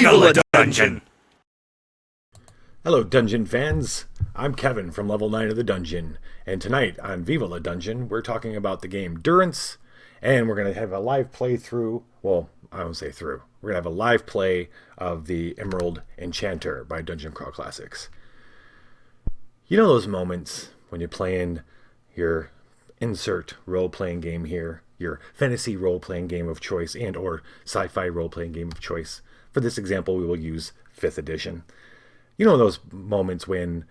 Viva La Dungeon! Hello, Dungeon fans. I'm Kevin from Level 9 of the Dungeon, and tonight on Viva La Dungeon, we're talking about the game Durance, and we're going to have a live playthrough. Well, I won't say through. We're going to have a live play of the Emerald Enchanter by Dungeon Crawl Classics. You know those moments when you're playing your insert role-playing game here, your fantasy role-playing game of choice and or sci-fi role-playing game of choice. For this example, we will use 5th edition. You know those moments when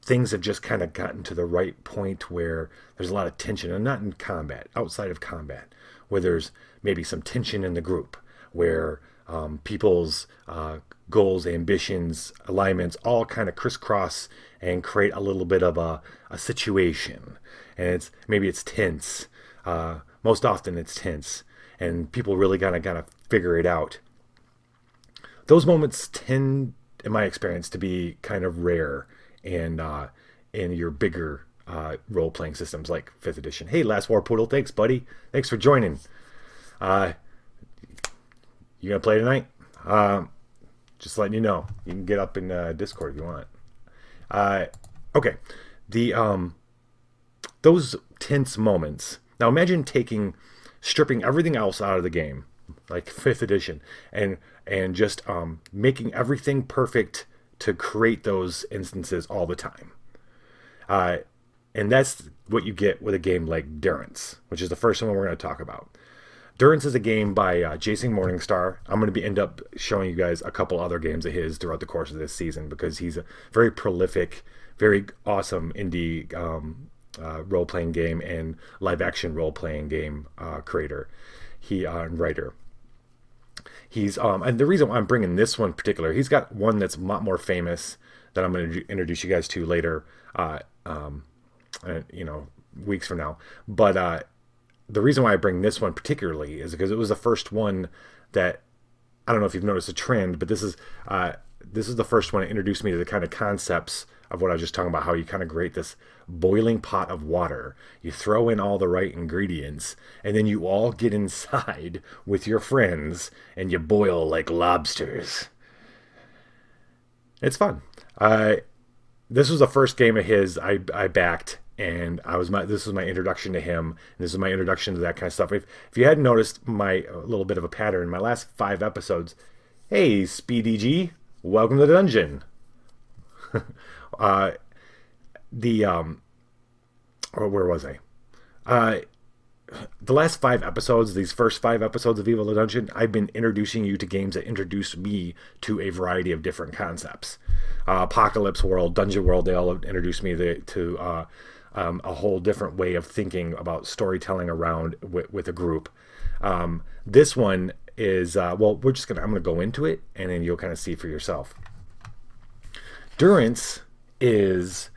things have just kind of gotten to the right point where there's a lot of tension, and not in combat, outside of combat, where there's maybe some tension in the group, where people's goals, ambitions, alignments all kind of crisscross and create a little bit of a situation. And maybe it's tense. Most often it's tense, and people really gotta figure it out. Those moments tend, in my experience, to be kind of rare in your bigger role-playing systems like 5th edition. Hey, Last War Poodle, thanks, buddy. Thanks for joining. You gonna play tonight? Just letting you know. You can get up in Discord if you want. Okay. Those tense moments. Now imagine stripping everything else out of the game, like 5th edition, and just making everything perfect to create those instances all the time. And that's what you get with a game like Durance, which is the first one we're going to talk about. Durance is a game by Jason Morningstar. I'm going to end up showing you guys a couple other games of his throughout the course of this season, because he's a very prolific, very awesome indie role-playing game and live-action role-playing game creator and writer. He's and the reason why I'm bringing this one in particular, he's got one that's a lot more famous that I'm going to introduce you guys to later, weeks from now. But the reason why I bring this one particularly is because it was the first one that, I don't know if you've noticed a trend, but this is the first one that introduced me to the kind of concepts of what I was just talking about, how you kind of create this boiling pot of water. You throw in all the right ingredients, and then you all get inside with your friends, and you boil like lobsters. It's fun. This was the first game of his I backed, and this was my introduction to him, and this is my introduction to that kind of stuff. If you hadn't noticed a little bit of a pattern, my last 5 episodes, hey, Speedy G, welcome to the dungeon. Where was I? The last 5 episodes, these first 5 episodes of Viva La Dungeon, I've been introducing you to games that introduced me to a variety of different concepts. Apocalypse World, Dungeon World, they all introduced me to a whole different way of thinking about storytelling around with a group. This one is, I'm going to go into it, and then you'll kind of see for yourself. Durance is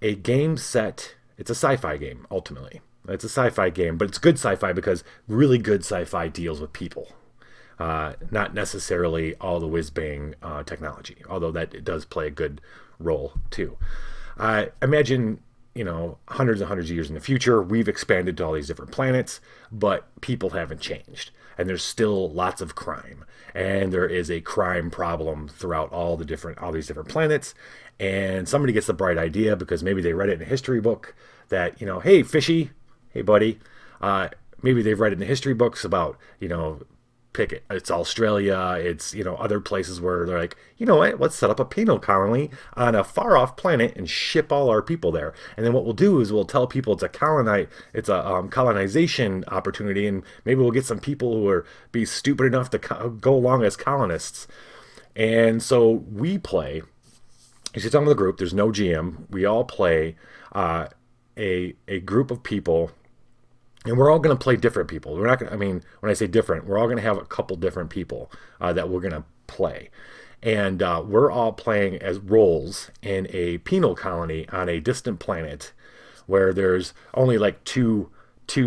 a game set, it's a sci-fi game, ultimately. It's a sci-fi game, but it's good sci-fi because really good sci-fi deals with people. Not necessarily all the whiz-bang technology, although it does play a good role, too. Imagine, hundreds and hundreds of years in the future, we've expanded to all these different planets, but people haven't changed. And there's still lots of crime. And there is a crime problem throughout all these different planets. And somebody gets the bright idea, because maybe they read it in a history book, that, hey, fishy, hey, buddy. Maybe they've read it in the history books about, pick it. It's Australia. It's, other places where they're like, you know what, let's set up a penal colony on a far off planet and ship all our people there. And then what we'll do is we'll tell people it's a colonization opportunity, and maybe we'll get some people who be stupid enough to go along as colonists. And so we play. You sit down with the group. There's no GM. We all play a group of people. And we're all going to play different people. We're not going to, when I say different, we're all going to have a couple different people that we're going to play. And we're all playing as roles in a penal colony on a distant planet where there's only like two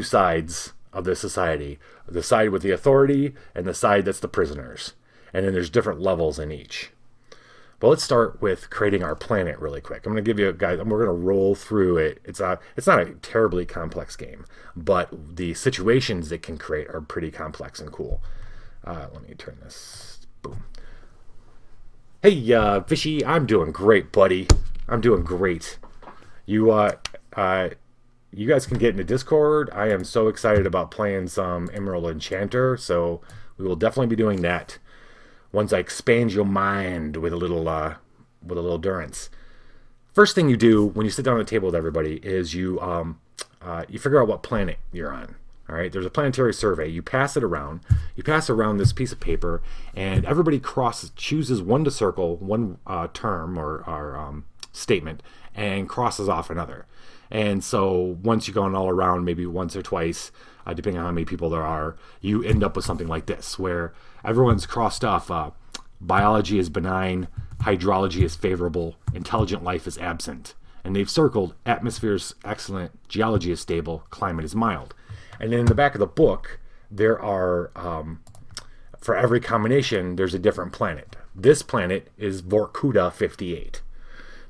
sides of the society. The side with the authority and the side that's the prisoners. And then there's different levels in each. But let's start with creating our planet really quick. I'm going to give you guys, we're going to roll through it. It's not a terribly complex game, but the situations it can create are pretty complex and cool. Let me turn this Boom. Hey, Fishy, I'm doing great, buddy. I'm doing great. You, uh, uh, you guys can get into Discord. I am so excited about playing some Emerald Enchanter, so we will definitely be doing that once I expand your mind with a little Durance. First thing you do when you sit down at the table with everybody is you figure out what planet you're on. All right, there's a planetary survey. You pass it around. You pass around this piece of paper, and everybody chooses one to circle, one term or statement, and crosses off another. And so once you've gone all around, maybe once or twice, depending on how many people there are, you end up with something like this, where everyone's crossed off. Biology is benign, hydrology is favorable, intelligent life is absent. And they've circled atmosphere is excellent, geology is stable, climate is mild. And then in the back of the book, there are, for every combination, there's a different planet. This planet is Vorkuta 58.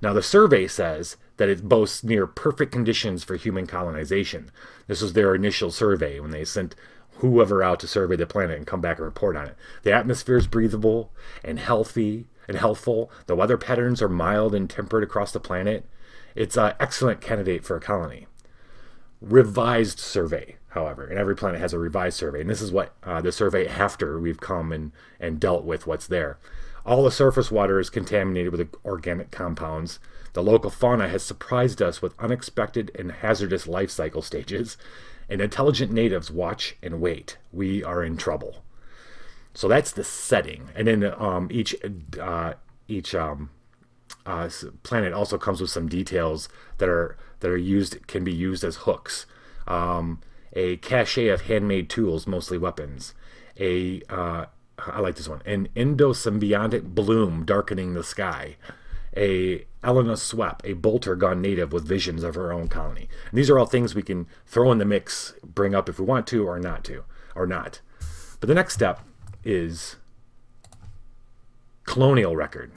Now, the survey says that it boasts near perfect conditions for human colonization. This was their initial survey when they sent whoever out to survey the planet and come back and report on it. The atmosphere is breathable and healthy and healthful. The weather patterns are mild and temperate across the planet. It's an excellent candidate for a colony. Revised survey, however, and every planet has a revised survey, and this is what the survey after we've come and dealt with what's there. All the surface water is contaminated with organic compounds. The local fauna has surprised us with unexpected and hazardous life cycle stages, and intelligent natives watch and wait. We are in trouble. So that's the setting, and then each planet also comes with some details that can be used as hooks. A cache of handmade tools, mostly weapons. I like this one. An endosymbiotic bloom darkening the sky. A Elena Swep, a bolter gone native with visions of her own colony. And these are all things we can throw in the mix, bring up if we want to or not. But the next step is colonial record.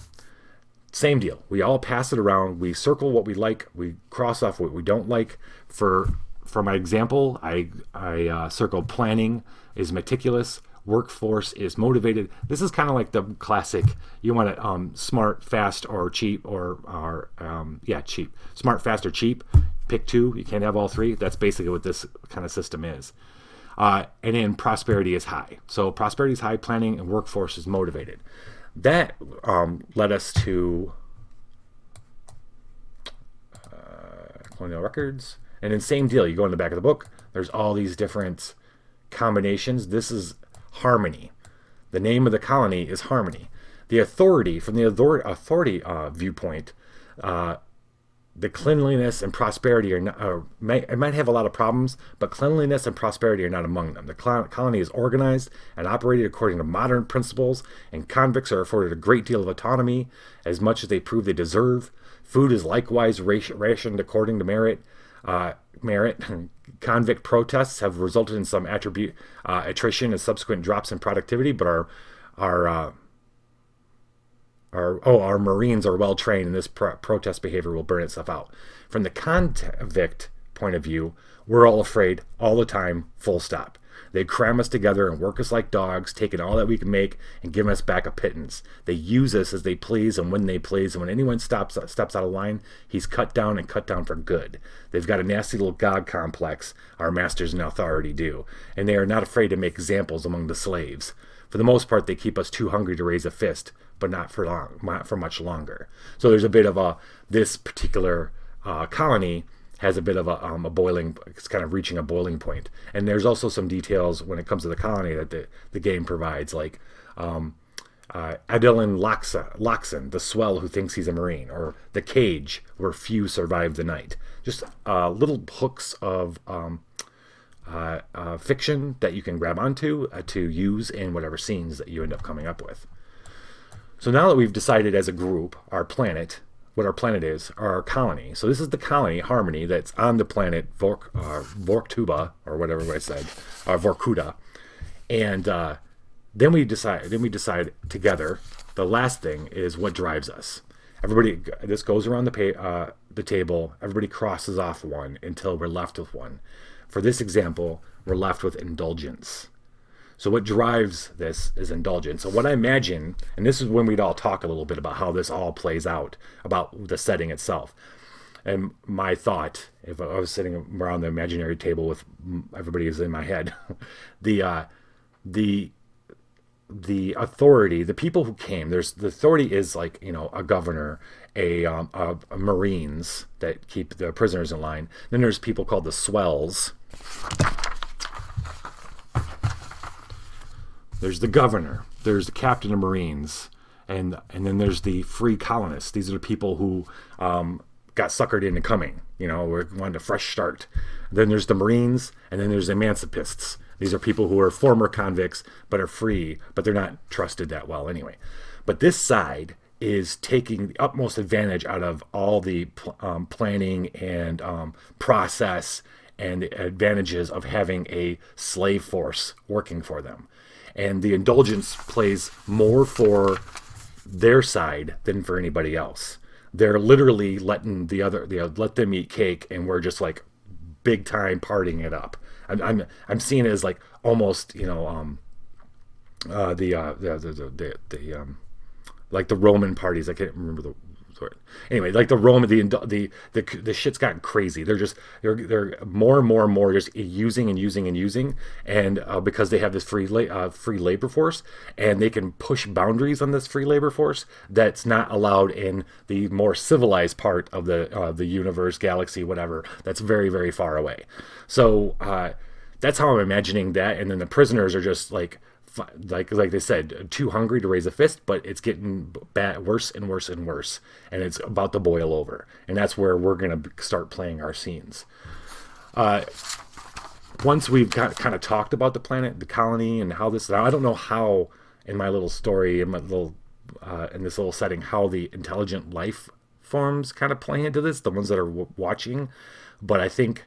Same deal. We all pass it around. We circle what we like. We cross off what we don't like. For my example, I circled planning is meticulous. Workforce is motivated. This is kind of like the classic. You want it smart, fast, or cheap, or cheap. Smart, fast, or cheap. Pick two. You can't have all three. That's basically what this kind of system is. And then prosperity is high. So prosperity is high. Planning and workforce is motivated. That led us to colonial records. And then same deal. You go in the back of the book. There's all these different combinations. This is Harmony. The name of the colony is Harmony. The authority, from the authority viewpoint, the cleanliness and prosperity are not, it might have a lot of problems, but cleanliness and prosperity are not among them. The colony is organized and operated according to modern principles, and convicts are afforded a great deal of autonomy, as much as they prove they deserve. Food is likewise rationed according to merit. Convict protests have resulted in some attrition and subsequent drops in productivity, but our Marines are well trained, and this protest behavior will burn itself out. From the convict point of view, we're all afraid all the time, full stop. They cram us together and work us like dogs, taking all that we can make and giving us back a pittance. They use us as they please and when they please, and when anyone steps out of line, he's cut down and cut down for good. They've got a nasty little god complex, our masters in authority do, and they are not afraid to make examples among the slaves. For the most part, they keep us too hungry to raise a fist, but not for much longer. So there's a bit of this particular colony has a bit of a boiling, it's kind of reaching a boiling point. And there's also some details when it comes to the colony that the game provides, like Adelin Loxon, the swell who thinks he's a Marine, or the cage where few survive the night. Just little hooks of fiction that you can grab onto to use in whatever scenes that you end up coming up with. So now that we've decided as a group, what our planet is, our colony. So this is the colony, Harmony, that's on the planet Vorkuta, or whatever I said, Vorkuta. And then we decide together, the last thing is what drives us. Everybody, this goes around the table, everybody crosses off one until we're left with one. For this example, we're left with indulgence. So what drives this is indulgence. So what I imagine, and this is when we'd all talk a little bit about how this all plays out, about the setting itself. And my thought, if I was sitting around the imaginary table with everybody who's in my head, the the authority, the people who came, there's the authority is like, a governor, a Marines that keep the prisoners in line. Then there's people called the swells. There's the governor. There's the captain of Marines, and then there's the free colonists. These are the people who got suckered into coming. Wanted a fresh start. Then there's the Marines, and then there's the emancipists. These are people who are former convicts but are free, but they're not trusted that well anyway. But this side is taking the utmost advantage out of all the planning and process and the advantages of having a slave force working for them. And the indulgence plays more for their side than for anybody else. They're literally letting let them eat cake, and we're just like big time partying it up. I'm seeing it as like almost like the Roman parties. I can't remember the word. Anyway, like the Roman, the shit's gotten crazy. They're more and more and more just using and using and using, and because they have this free labor force, and they can push boundaries on this free labor force that's not allowed in the more civilized part of the universe, galaxy, whatever. That's very, very far away. So that's how I'm imagining that, and then the prisoners are just like they said, too hungry to raise a fist, but it's getting worse and worse and worse, and it's about to boil over, and that's where we're going to start playing our scenes. Once we've kind of talked about the planet, the colony, and how this, I don't know how in my little story, in this little setting, how the intelligent life forms kind of play into this, the ones that are watching, but I think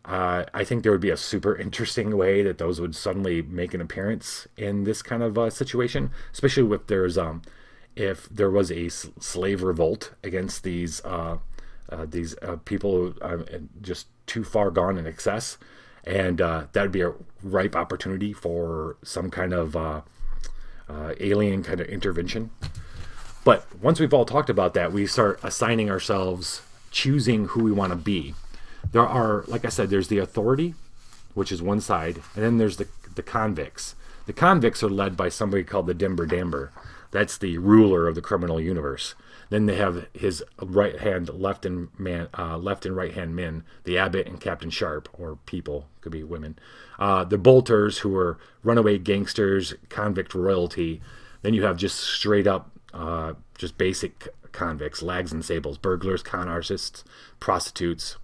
there would be a super interesting way that those would suddenly make an appearance in this kind of situation, especially if there was a slave revolt against these people just too far gone in excess, and that would be a ripe opportunity for some kind of alien kind of intervention. But once we've all talked about that, we start assigning ourselves, choosing who we want to be. There are, like I said, there's the authority, which is one side, and then there's the convicts. The convicts are led by somebody called the Dimber Damber. That's the ruler of the criminal universe. Then they have his right hand, left and right hand men, the abbot and Captain Sharp, or people, could be women. The bolters, who are runaway gangsters, convict royalty. Then you have just straight up, just basic convicts, lags and sables, burglars, con artists, prostitutes.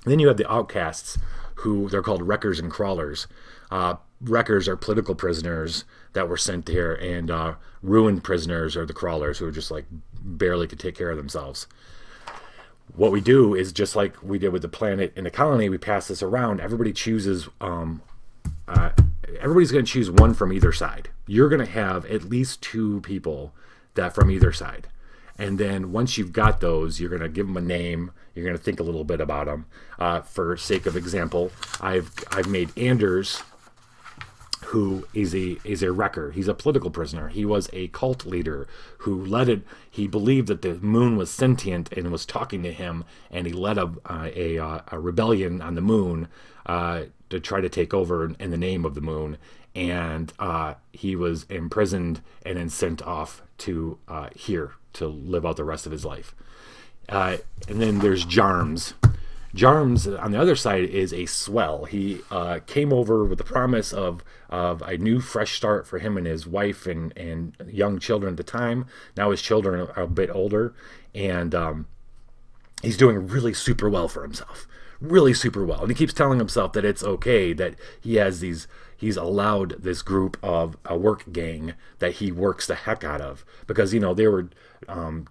Then you have the outcasts, who they're called wreckers and crawlers. Wreckers are political prisoners that were sent here, and ruined prisoners are the crawlers, who are just like barely could take care of themselves. What we do is just like we did with the planet and the colony, we pass this around. Everybody chooses, everybody's going to choose one from either side. You're going to have at least two people that from either side. And then once you've got those, you're going to give them a name. You're going to think a little bit about them. For sake of example, I've made Anders, who is a wrecker. He's a political prisoner. He was a cult leader who he believed that the moon was sentient and was talking to him, and he led a rebellion on the moon to try to take over in the name of the moon. And he was imprisoned and then sent off to here to live out the rest of his life. And then there's Jarms. Jarms, on the other side, is a swell. He came over with the promise of a new fresh start for him and his wife and young children at the time. Now his children are a bit older, and he's doing really super well for himself. Really super well. And he keeps telling himself that it's okay, that he's allowed this group of a work gang that he works the heck out of, because they were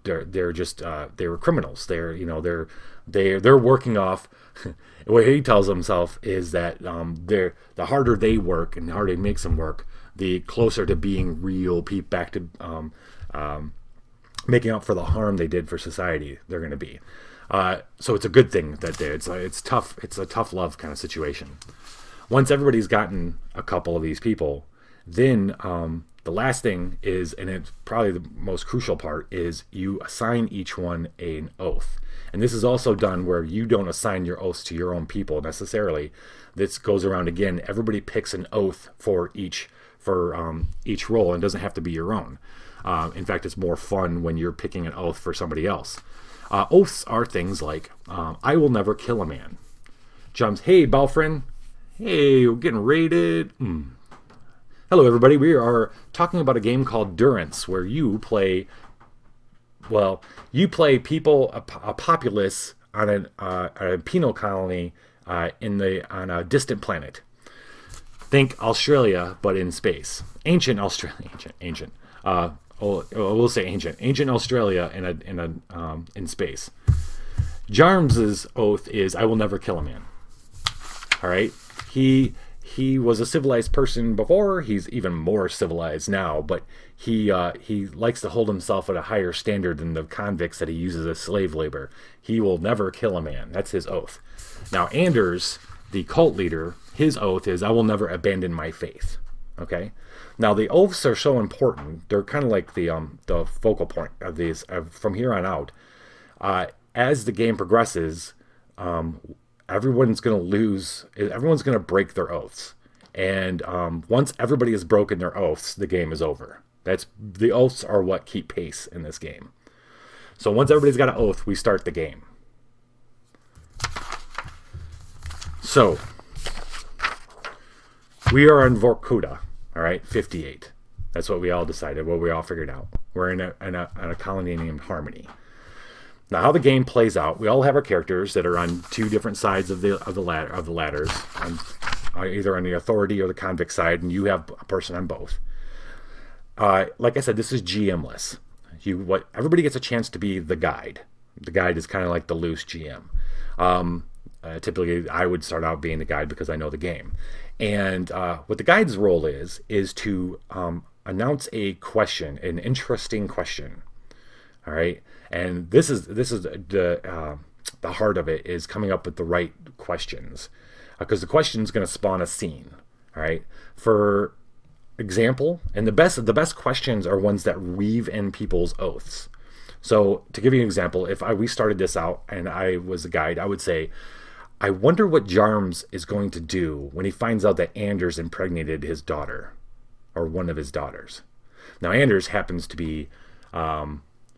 they were criminals. They're working off. What he tells himself is that the harder they work and the harder he makes them work, the closer to being real, back to making up for the harm they did for society they're going to be. So it's a good thing that it's tough. It's a tough love kind of situation. Once everybody's gotten a couple of these people, then the last thing is, and it's probably the most crucial part, is you assign each one an oath. And this is also done where you don't assign your oaths to your own people necessarily. This goes around again. Everybody picks an oath for each role, and doesn't have to be your own. In fact, it's more fun when you're picking an oath for somebody else. Oaths are things like, I will never kill a man. Jumps, hey, Balfrin. Hey, we're getting raided. Hello, everybody. We are talking about a game called Durance, where you play people, a populace on a penal colony on a distant planet. Think Australia, but in space. Ancient Australia. Ancient. We'll say ancient Australia in space. Jarms's oath is, I will never kill a man. All right, he was a civilized person before. He's even more civilized now, but he likes to hold himself at a higher standard than the convicts that he uses as slave labor. He will never kill a man. That's his oath. Now Anders, the cult leader, his oath is, I will never abandon my faith. Okay. Now the oaths are so important. They're kind of like the focal point of these from here on out. As the game progresses, everyone's going to break their oaths. And once everybody has broken their oaths, the game is over. The oaths are what keep pace in this game. So once everybody's got an oath, we start the game. So we are on Vorkuta, all right, 58. That's what we all decided, what we all figured out. We're in a colony named Harmony. Now, how the game plays out, we all have our characters that are on two different sides of the ladders, either on the authority or the convict side, and you have a person on both. Like I said, this is GM-less. Everybody gets a chance to be the guide. The guide is kind of like the loose GM. Typically, I would start out being the guide because I know the game. And what the guide's role is to announce a question, an interesting question. All right, and this is the heart of it, is coming up with the right questions, because the question is going to spawn a scene. All right, for example, and the best questions are ones that weave in people's oaths. So to give you an example, if we started this out and I was a guide, I would say, I wonder what Jarms is going to do when he finds out that Anders impregnated his daughter, or one of his daughters. Now Anders happens to be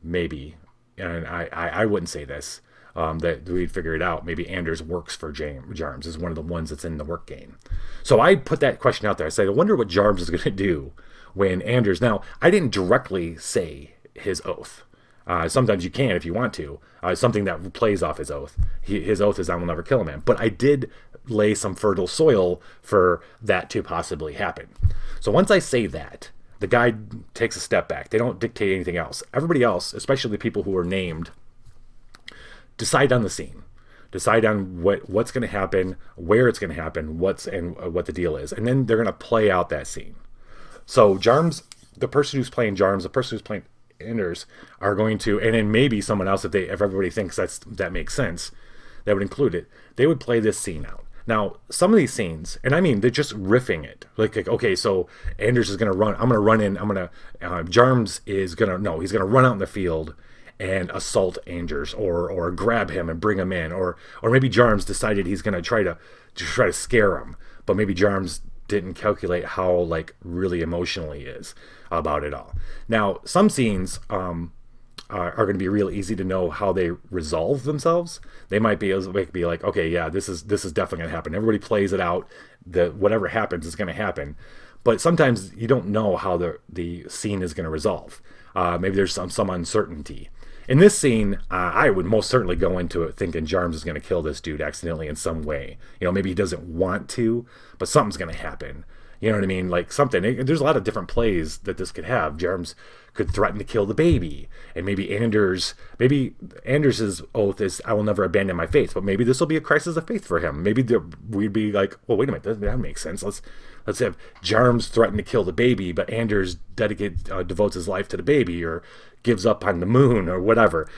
maybe, and I wouldn't say this, that we'd figure it out. Maybe Anders works for Jarms, is one of the ones that's in the work game. So I put that question out there. I said, I wonder what Jarms is going to do when Anders... Now, I didn't directly say his oath. Sometimes you can if you want to. Something that plays off his oath. His oath is, I will never kill a man. But I did lay some fertile soil for that to possibly happen. So once I say that, the guide takes a step back. They don't dictate anything else. Everybody else, especially the people who are named, decide on the scene. Decide on what's going to happen, where it's going to happen, what the deal is. And then they're going to play out that scene. So Jarms, the person who's playing Jarms, the person who's playing Anders, are going to, and then maybe someone else, if everybody thinks that makes sense, that would include it, they would play this scene out. Now, some of these scenes, and I mean, they're just riffing it. Like okay, so Anders is going to run. I'm going to run in. Jarms is going to, no, he's going to run out in the field and assault Anders, or grab him and bring him in, or maybe Jarms decided he's going to try to scare him, but maybe Jarms didn't calculate how like really emotional he is about it all. Now, some scenes are going to be real easy to know how they resolve themselves. They might be like, okay, yeah, this is definitely going to happen. Everybody plays it out. Whatever happens is going to happen. But sometimes you don't know how the scene is going to resolve. Maybe there's some uncertainty. In this scene, I would most certainly go into it thinking Jarms is going to kill this dude accidentally in some way. Maybe he doesn't want to, but something's going to happen. You know what I mean? Like something. There's a lot of different plays that this could have. Jarms could threaten to kill the baby, and maybe Anders's oath is, I will never abandon my faith. But maybe this will be a crisis of faith for him. Maybe we'd be like, well, wait a minute, that makes sense. Let's have Jarms threaten to kill the baby, but Anders devotes his life to the baby, or gives up on the moon, or whatever.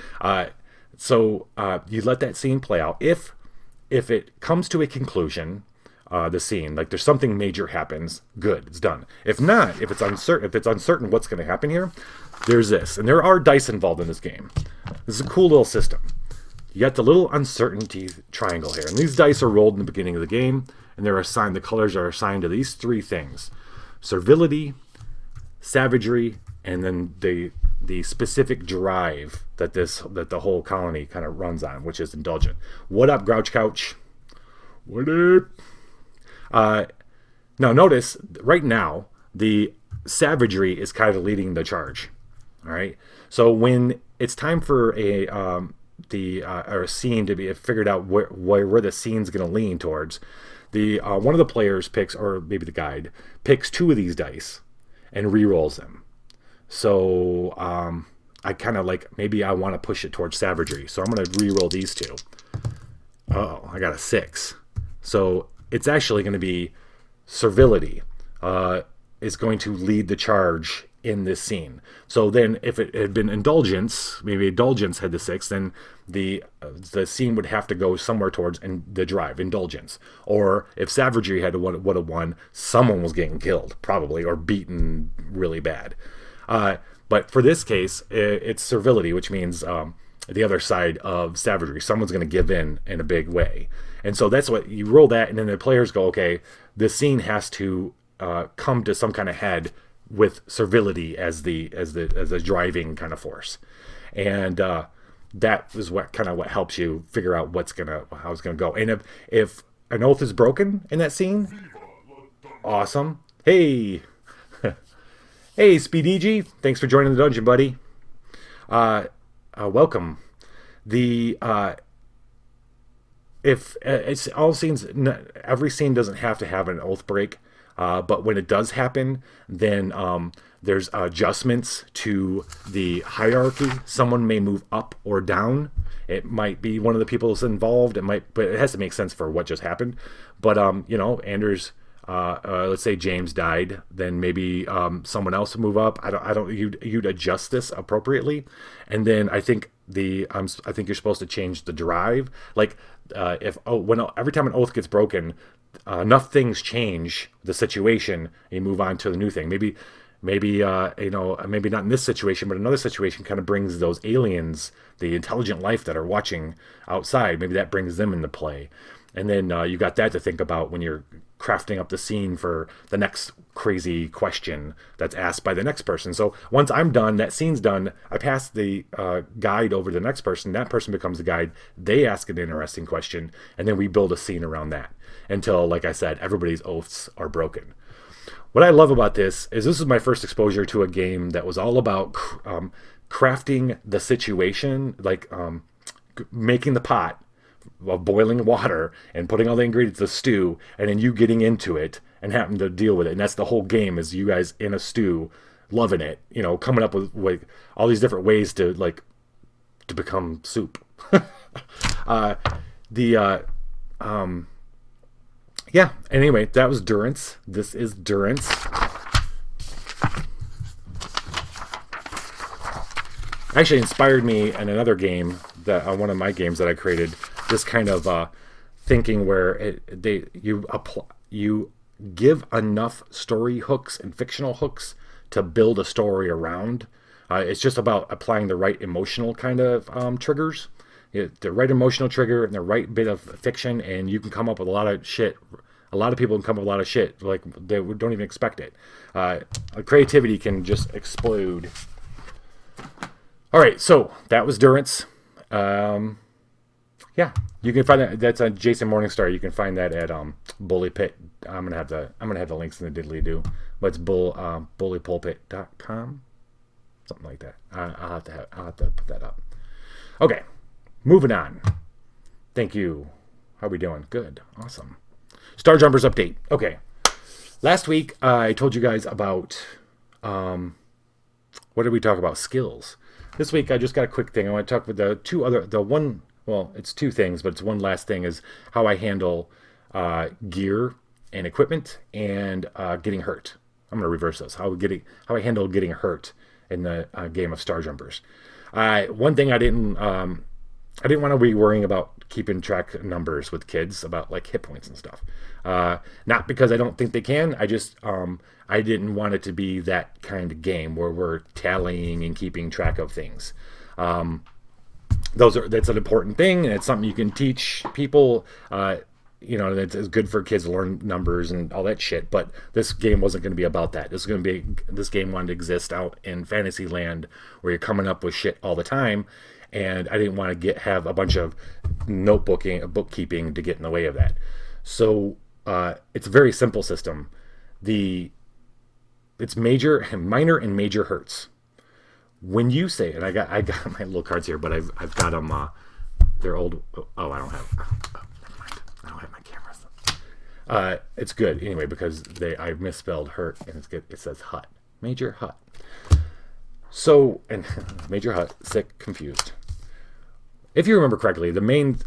So you let that scene play out. If it comes to a conclusion, the scene. Like there's something major happens, good, it's done. If not, if it's uncertain what's going to happen here, there's this. And there are dice involved in this game. This is a cool little system. You got the little uncertainty triangle here. And these dice are rolled in the beginning of the game, and they're assigned, the colors are assigned to these three things: servility, savagery, and then the specific drive that the whole colony kind of runs on, which is indulgent. What up, Grouch Couch? What up? Now notice, right now, the savagery is kind of leading the charge. All right. So when it's time for a scene to be figured out where the scene's going to lean towards, one of the players picks, or maybe the guide picks two of these dice and re-rolls them. So I kind of like, maybe I want to push it towards savagery, so I'm going to re-roll these two. Oh, I got a 6. So it's actually going to be servility is going to lead the charge in this scene. So then if it had been indulgence, maybe indulgence had the 6, then the scene would have to go somewhere towards the drive, indulgence. Or if savagery would have won, someone was getting killed, probably, or beaten really bad. But for this case, it's servility, which means the other side of savagery. Someone's going to give in a big way. And so that's what you roll that, and then the players go, okay, this scene has to come to some kind of head with servility as the driving kind of force. And that is what helps you figure out how it's gonna go. And if an oath is broken in that scene, awesome. Hey, hey, Speedeg, thanks for joining the dungeon, buddy. Welcome. If it's all scenes, every scene doesn't have to have an oath break. But when it does happen, then there's adjustments to the hierarchy. Someone may move up or down. It might be one of the people that's involved. But it has to make sense for what just happened. But Anders, let's say James died, then maybe someone else would move up. You'd adjust this appropriately, and then I think I think you're supposed to change the drive. Like every time an oath gets broken, enough things change the situation, and you move on to the new thing. Maybe not in this situation, but another situation kind of brings those aliens, the intelligent life that are watching outside. Maybe that brings them into play, and then you got that to think about when you're crafting up the scene for the next crazy question that's asked by the next person. So once I'm done, that scene's done, I pass the guide over to the next person. That person becomes the guide. They ask an interesting question, and then we build a scene around that until, like I said, everybody's oaths are broken. What I love about this is my first exposure to a game that was all about crafting the situation, like making the pot of boiling water and putting all the ingredients to stew, and then you getting into it and having to deal with it. And that's the whole game, is you guys in a stew, loving it, coming up with like all these different ways to become soup. Yeah, anyway, that was Durance. This is Durance. Actually inspired me in another game, one of my games that I created, this kind of thinking where you give enough story hooks and fictional hooks to build a story around. It's just about applying the right emotional kind of triggers. The right emotional trigger and the right bit of fiction, and you can come up with a lot of shit. A lot of people can come up with a lot of shit, like they don't even expect it. Creativity can just explode. All right, so that was Durance. Yeah, you can find that. That's on Jason Morningstar. You can find that at Bully Pit. I'm gonna have the links in the diddly do, but it's bullypulpit.com, something like that. I'll have to put that up. Okay. Moving on. Thank you. How are we doing? Good. Awesome. Star Jumpers update. Okay. Last week, I told you guys about, what did we talk about? Skills. This week, I just got a quick thing. I want to talk with it's two things, but it's one last thing, is how I handle gear and equipment and getting hurt. I'm going to reverse those. How I handle getting hurt in the game of Star Jumpers. One thing I didn't I didn't want to be worrying about keeping track of numbers with kids about like hit points and stuff. Not because I don't think they can. I just I didn't want it to be that kind of game where we're tallying and keeping track of things. That's an important thing, and it's something you can teach people. It's good for kids to learn numbers and all that shit. But this game wasn't going to be about that. This game wanted to exist out in fantasy land where you're coming up with shit all the time, and I didn't want to have a bunch of bookkeeping to get in the way of that. So it's a very simple system. It's minor and major hurts. When you say, and I got my little cards here, but I've got them. They're old. Oh, I don't have. Never mind. I don't have my cameras. It's good anyway because I misspelled hurt, and it's good. It says hut, major hut. So, and major hut, sick, confused. If you remember correctly, the main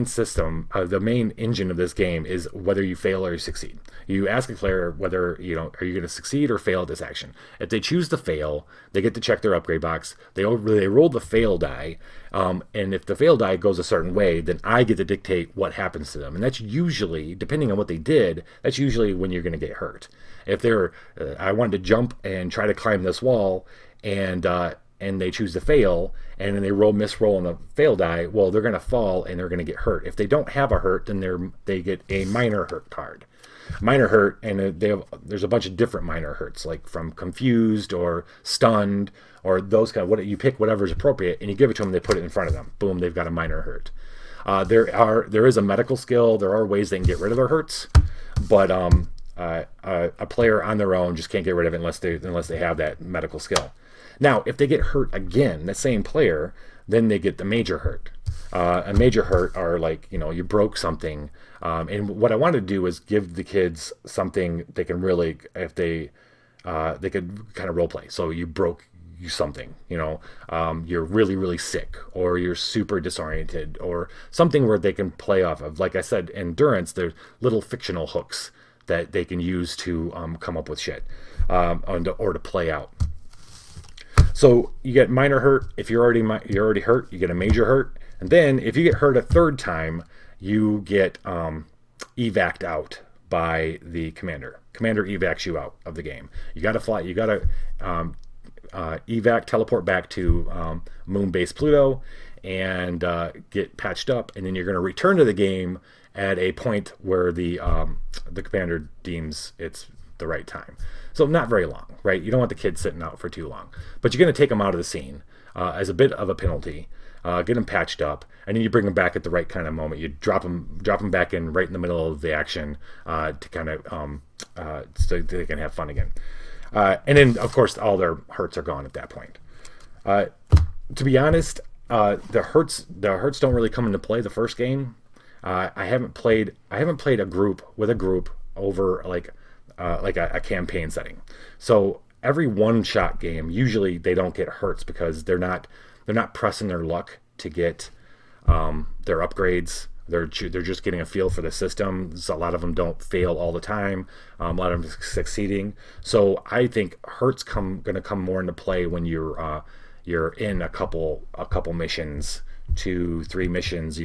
system, the main engine of this game is whether you fail or you succeed. You ask a player whether, are you going to succeed or fail at this action. If they choose to fail, they get to check their upgrade box. They roll the fail die, and if the fail die goes a certain way, then I get to dictate what happens to them. And that's usually, depending on what they did, that's usually when you're going to get hurt. If I wanted to jump and try to climb this wall, and they choose to fail, and then they misroll on the fail die, well, they're going to fall and they're going to get hurt. If they don't have a hurt, then they get a minor hurt card. Minor hurt, and there's a bunch of different minor hurts, like from confused or stunned or those kind of, you pick whatever's appropriate and you give it to them, they put it in front of them. Boom, they've got a minor hurt. There is a medical skill. There are ways they can get rid of their hurts, but a player on their own just can't get rid of it unless they have that medical skill. Now, if they get hurt again, the same player, then they get the major hurt. A major hurt are like, you broke something. And what I wanted to do is give the kids something they can really, if they could kind of role play. So you broke something, you're really, really sick, or you're super disoriented, or something where they can play off of. Like I said, in Durance, there's little fictional hooks that they can use to come up with shit or to play out. So you get minor hurt. If you're already hurt, you get a major hurt, and then if you get hurt a third time, you get evac'd out by the commander. Commander evacs you out of the game. You got to fly. You got to teleport back to moon base Pluto, and get patched up, and then you're going to return to the game at a point where the commander deems it's the right time. So not very long, right? You don't want the kids sitting out for too long, but you're going to take them out of the scene as a bit of a penalty, get them patched up, and then you bring them back at the right kind of moment. You drop them back in right in the middle of the action to kind of so they can have fun again. And then of course all their hurts are gone at that point. To be honest, the hurts don't really come into play the first game. I haven't played a group over like a campaign setting. So every one-shot game, usually they don't get hurts because they're not pressing their luck to get their upgrades. They're just getting a feel for the system. So a lot of them don't fail all the time. A lot of them succeeding. So I think hurts going to come more into play when you're in a couple missions. 2-3 missions,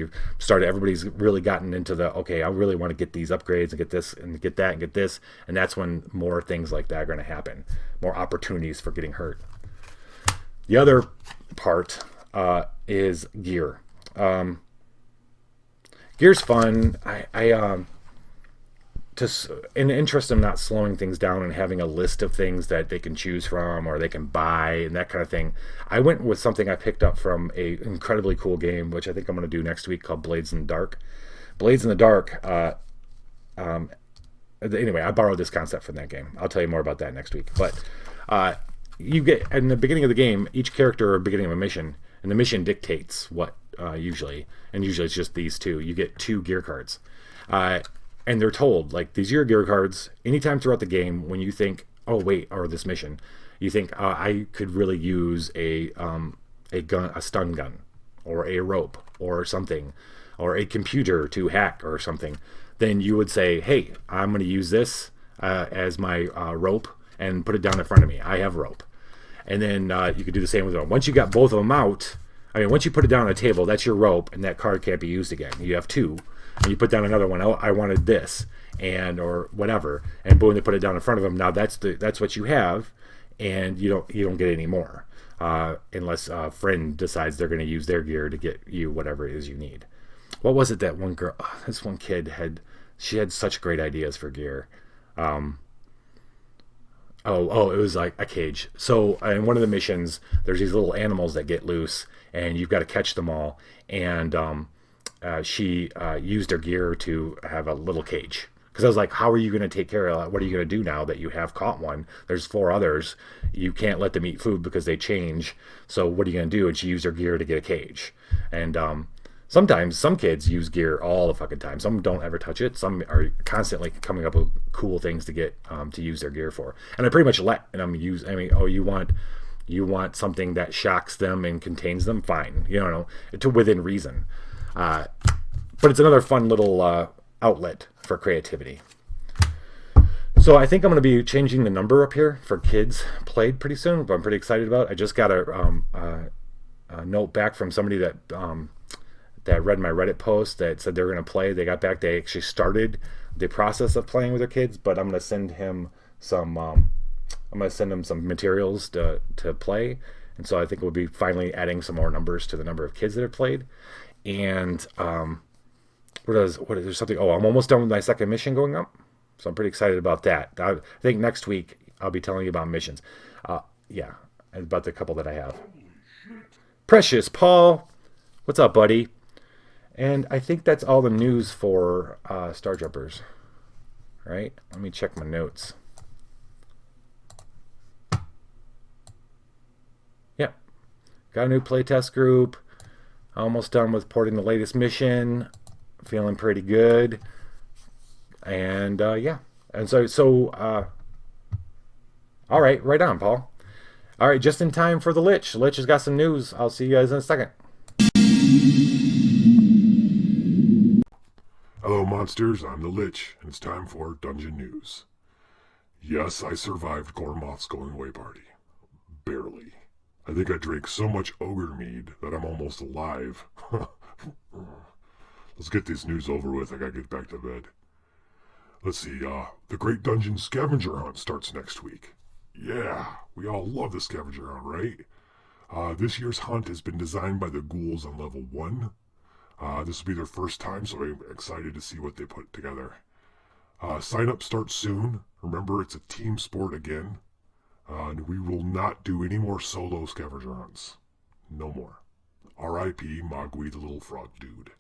everybody's really gotten into okay, I really want to get these upgrades and get this and get that and get this, and that's when more things like that are going to happen, more opportunities for getting hurt. The other part is gear. Gear's fun. In the interest of not slowing things down and having a list of things that they can choose from or they can buy and that kind of thing, I went with something I picked up from a incredibly cool game, which I think I'm going to do next week, called Blades in the Dark. Blades in the Dark, anyway, I borrowed this concept from that game. I'll tell you more about that next week. But you get, in the beginning of the game, each character at the beginning of a mission, and the mission dictates what usually it's just these two. You get 2 gear cards. And they're told, like, these are your gear cards. Anytime throughout the game when you think, oh wait, or this mission, you think I could really use a stun gun, or a rope, or something, or a computer to hack or something, then you would say, hey, I'm going to use this as my rope and put it down in front of me. I have rope. And then you could do the same with them. Once you got both of them out, I mean, once you put it down on a table, that's your rope, and that card can't be used again. You have two, and you put down another one. Oh, I wanted this, and or whatever, and boom, they put it down in front of them. Now that's what you have, and you don't get any more, unless a friend decides they're going to use their gear to get you whatever it is you need. What was it that one girl? Oh, this one kid had. She had such great ideas for gear. It was like a cage. So in one of the missions, there's these little animals that get loose, and you've got to catch them all. And she used her gear to have a little cage. Because I was like, how are you going to take care of that? What are you going to do now that you have caught one? There's 4 others. You can't let them eat food because they change. So what are you going to do? And she used her gear to get a cage. And sometimes some kids use gear all the fucking time. Some don't ever touch it. Some are constantly coming up with cool things to get to use their gear for. And I pretty much let them use. I mean, oh, you want something that shocks them and contains them? Fine, to within reason. But it's another fun little outlet for creativity. So I think I'm going to be changing the number up here for kids played pretty soon. But I'm pretty excited about it. I just got a note back from somebody that read my Reddit post that said they were going to play. They got back. They actually started the process of playing with their kids, but I'm going to send him some. I'm going to send him some materials to play, and so I think we'll be finally adding some more numbers to the number of kids that have played. And what is there something? Oh, I'm almost done with my second mission going up, so I'm pretty excited about that. I think next week I'll be telling you about missions. Yeah, about the couple that I have. Precious Paul, what's up, buddy? And I think that's all the news for Star Jumpers. Right? Let me check my notes. Yep. Got a new playtest group. Almost done with porting the latest mission. Feeling pretty good. And yeah. And so all right, right on, Paul. All right, just in time for the Lich. Lich has got some news. I'll see you guys in a second. Hello monsters, I'm the Lich, and it's time for Dungeon News. Yes, I survived Gormoth's going away party. Barely. I think I drank so much ogre mead that I'm almost alive. Let's get this news over with, I gotta get back to bed. Let's see, the Great Dungeon Scavenger Hunt starts next week. Yeah, we all love the Scavenger Hunt, right? This year's hunt has been designed by the ghouls on level 1. This will be their first time, so I'm excited to see what they put together. Sign up starts soon. Remember, it's a team sport again. And we will not do any more solo scavenger hunts. No more. R.I.P. Mogwai the little frog dude.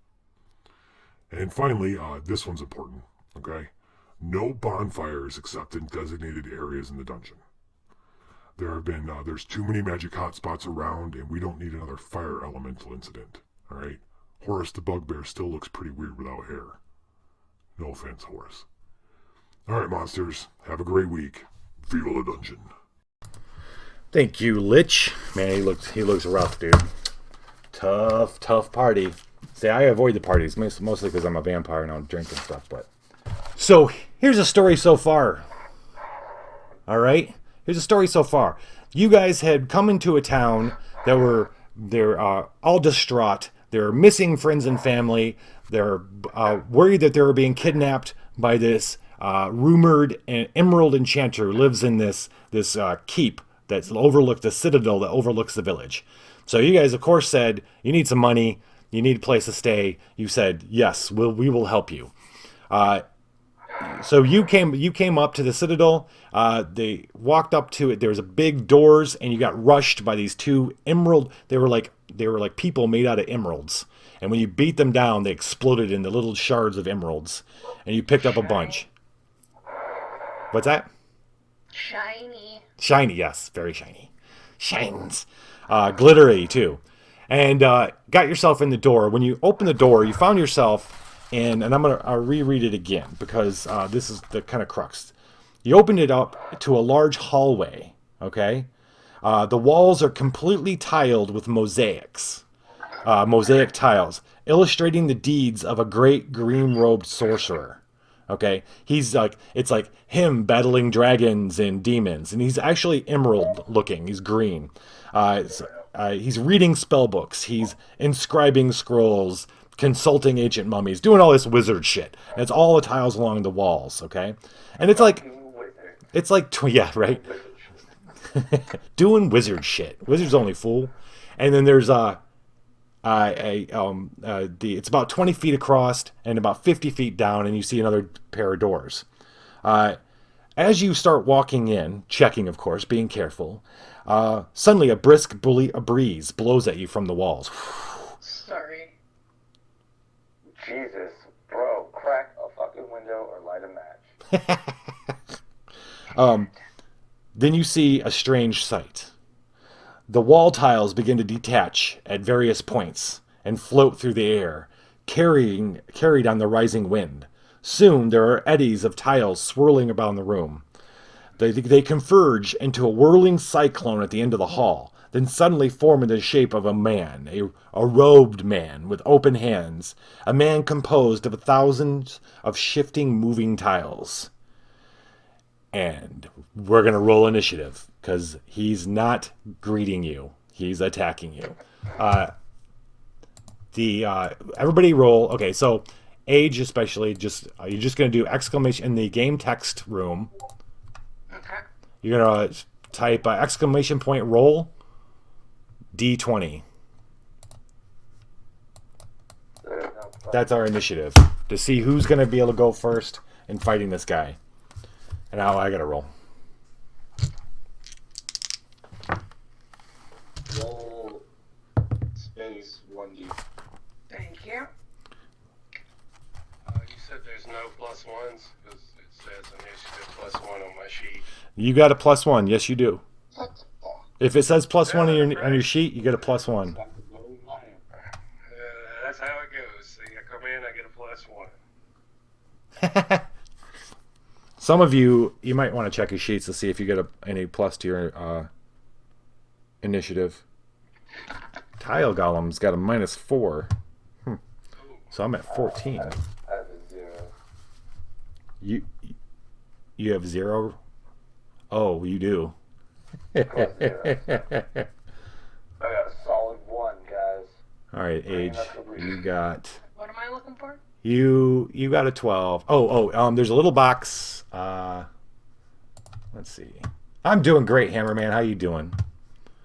And finally, this one's important, okay? No bonfires except in designated areas in the dungeon. There's too many magic hotspots around, and we don't need another fire elemental incident, alright? Horace the Bugbear still looks pretty weird without hair. No offense, Horace. Alright, monsters. Have a great week. Viva La Dungeon. Thank you, Lich. Man, he looks rough, dude. Tough party. See, I avoid the parties, mostly because I'm a vampire and I don't drink and stuff, but... So, here's a story so far. Alright? Here's a story so far. You guys had come into a town that they're all distraught. They're missing friends and family. They're worried that they were being kidnapped by this rumored emerald enchanter who lives in this keep that's overlooked, the citadel that overlooks the village. So you guys, of course, said, you need some money. You need a place to stay. You said, yes, we will help you. So you came up to the citadel. They walked up to it. There was a big doors, and you got rushed by these 2 emerald. They were like people made out of emeralds. And when you beat them down, they exploded into little shards of emeralds. And you picked up a bunch. What's that? Shiny, yes, very shiny. Shines. Glittery too. And got yourself in the door. When you open the door, you found yourself in, and I'll reread it again because this is the kind of crux. You opened it up to a large hallway, okay? The walls are completely tiled with mosaics, mosaic tiles, illustrating the deeds of a great green-robed sorcerer. Okay, it's like him battling dragons and demons, and he's actually emerald looking. He's green. he's reading spell books. He's inscribing scrolls, consulting ancient mummies, doing all this wizard shit. And it's all the tiles along the walls, okay? And it's like, yeah, right? Doing wizard shit. Wizard's only fool. And then there's it's about 20 feet across and about 50 feet down, and you see another pair of doors. As you start walking in, checking, of course, being careful, suddenly a brisk breeze blows at you from the walls. Sorry. Jesus, bro, crack a fucking window or light a match. Then you see a strange sight. The wall tiles begin to detach at various points and float through the air, carried on the rising wind. Soon there are eddies of tiles swirling around the room. They converge into a whirling cyclone at the end of the hall, then suddenly form in the shape of a man, a robed man with open hands, a man composed of thousands of shifting, moving tiles. And we're going to roll initiative, because he's not greeting you. He's attacking you. Everybody roll. Okay, so age especially, you're just going to do exclamation in the game text room. Okay. You're going to type exclamation point roll D20. That's our initiative, to see who's going to be able to go first in fighting this guy. And now I got to roll. Roll space 1D. Thank you. You said there's no plus ones? Because it says initiative plus one on my sheet. You got a +1. Yes, you do. What the fuck? If it says +1 on your sheet, you get a +1. That's how it goes. See, I come in, I get a plus one. Some of you might want to check your sheets to see if you get any plus to your initiative. Tile Golem's got a -4. So I'm at 14. I have a 0. You have 0? Oh, you do. I got a solid 1, guys. All right, age. You got. What am I looking for? You got a 12. There's a little box. Let's see. I'm doing great, Hammerman. How you doing?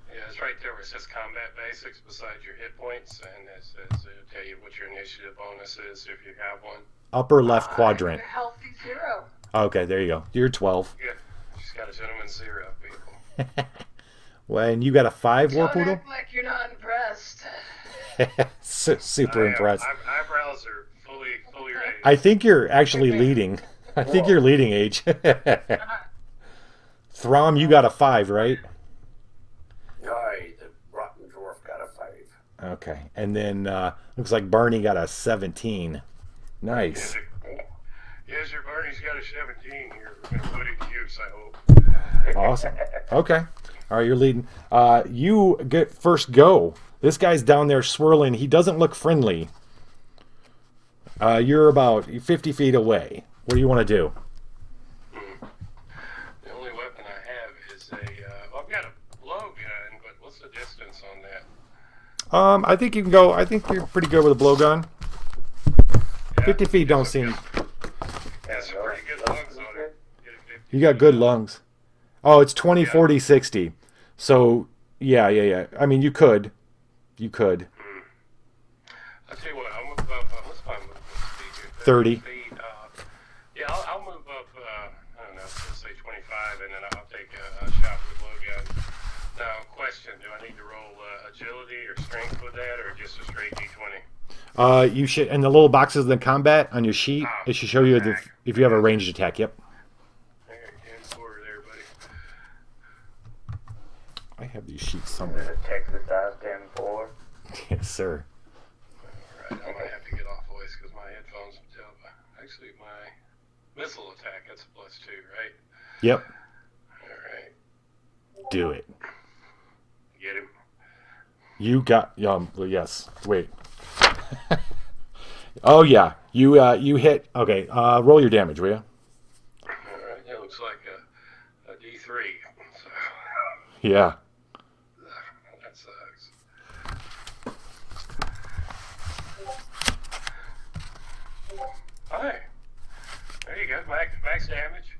Yeah, it's right there where it says combat basics beside your hit points, and it says it'll tell you what your initiative bonus is if you have one. Upper left quadrant. I'm a healthy 0. Okay, there you go. You're 12. Yeah, she's got a gentleman's 0, people. When you got a 5, Don't Warpoodle? act like you're not impressed. Super impressed. Eyebrows are fully raised. I think you're actually leading. I think you're leading, Age. Throm, you got a 5, right? Aye, the rotten dwarf got a 5. Okay. And then looks like Barney got a 17. Nice. Yes, your Barney's got a 17 here. We're going to put it to use, I hope. Awesome. Okay. All right, you're leading. You get first go. This guy's down there swirling. He doesn't look friendly. You're about 50 feet away. What do you want to do? The only weapon I have is I've got a blowgun, but what's the distance on that? I think you can go. I think you're pretty good with a blowgun. Yeah, 50 feet don't seem. Got some pretty good lungs on it. You got good lungs. Oh, it's 20, 40, 60. So, yeah. I mean, you could. I'll tell you what, I'll move up. What's my movement speed here? 30. Feet, I'll move up, I don't know, let's say 25, and then I'll take a shot with a blowgun. Now, question, do I need to roll agility or strength with that, or just a straight D20? You should, and the little boxes in the combat on your sheet, it should show you if you have a ranged attack. Yep. I got 10 4 there, buddy. I have these sheets somewhere. Texas size 10-4. Yes, sir. Alright, I might have to get off voice because my headphones will tell. Actually, my missile attack, that's a +2, right? Yep. Alright. Do it. Get him. You got yes. Wait. Oh yeah. You hit. Okay. Roll your damage, will you? Alright, that looks like a D3. So, Yeah. that sucks. max damage.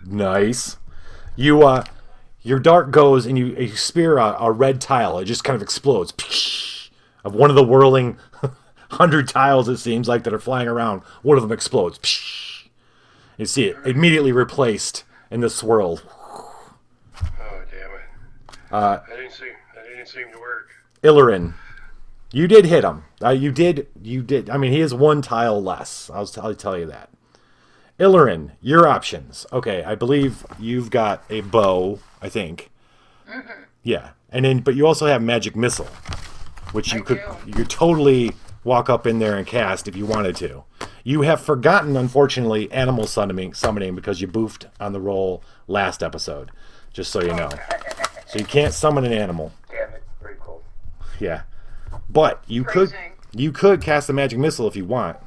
Nice. You your dart goes and you spear a red tile. It just kind of explodes. Of one of the whirling 100 tiles, it seems like, that are flying around. One of them explodes. You see it immediately replaced in the swirl. Oh, damn it. That didn't seem to work. Illarin, you did hit him. You did. I mean, he is one tile less. I'll tell you that. Illarin, your options. Okay, I believe you've got a bow, I think. Mm-hmm. Yeah. And then, but you also have magic missile, which you could totally walk up in there and cast if you wanted to. You have forgotten, unfortunately, animal summoning because you boofed on the roll last episode, just so you know. So you can't summon an animal. Damn it. Very cool. Yeah. But you could cast a magic missile if you want.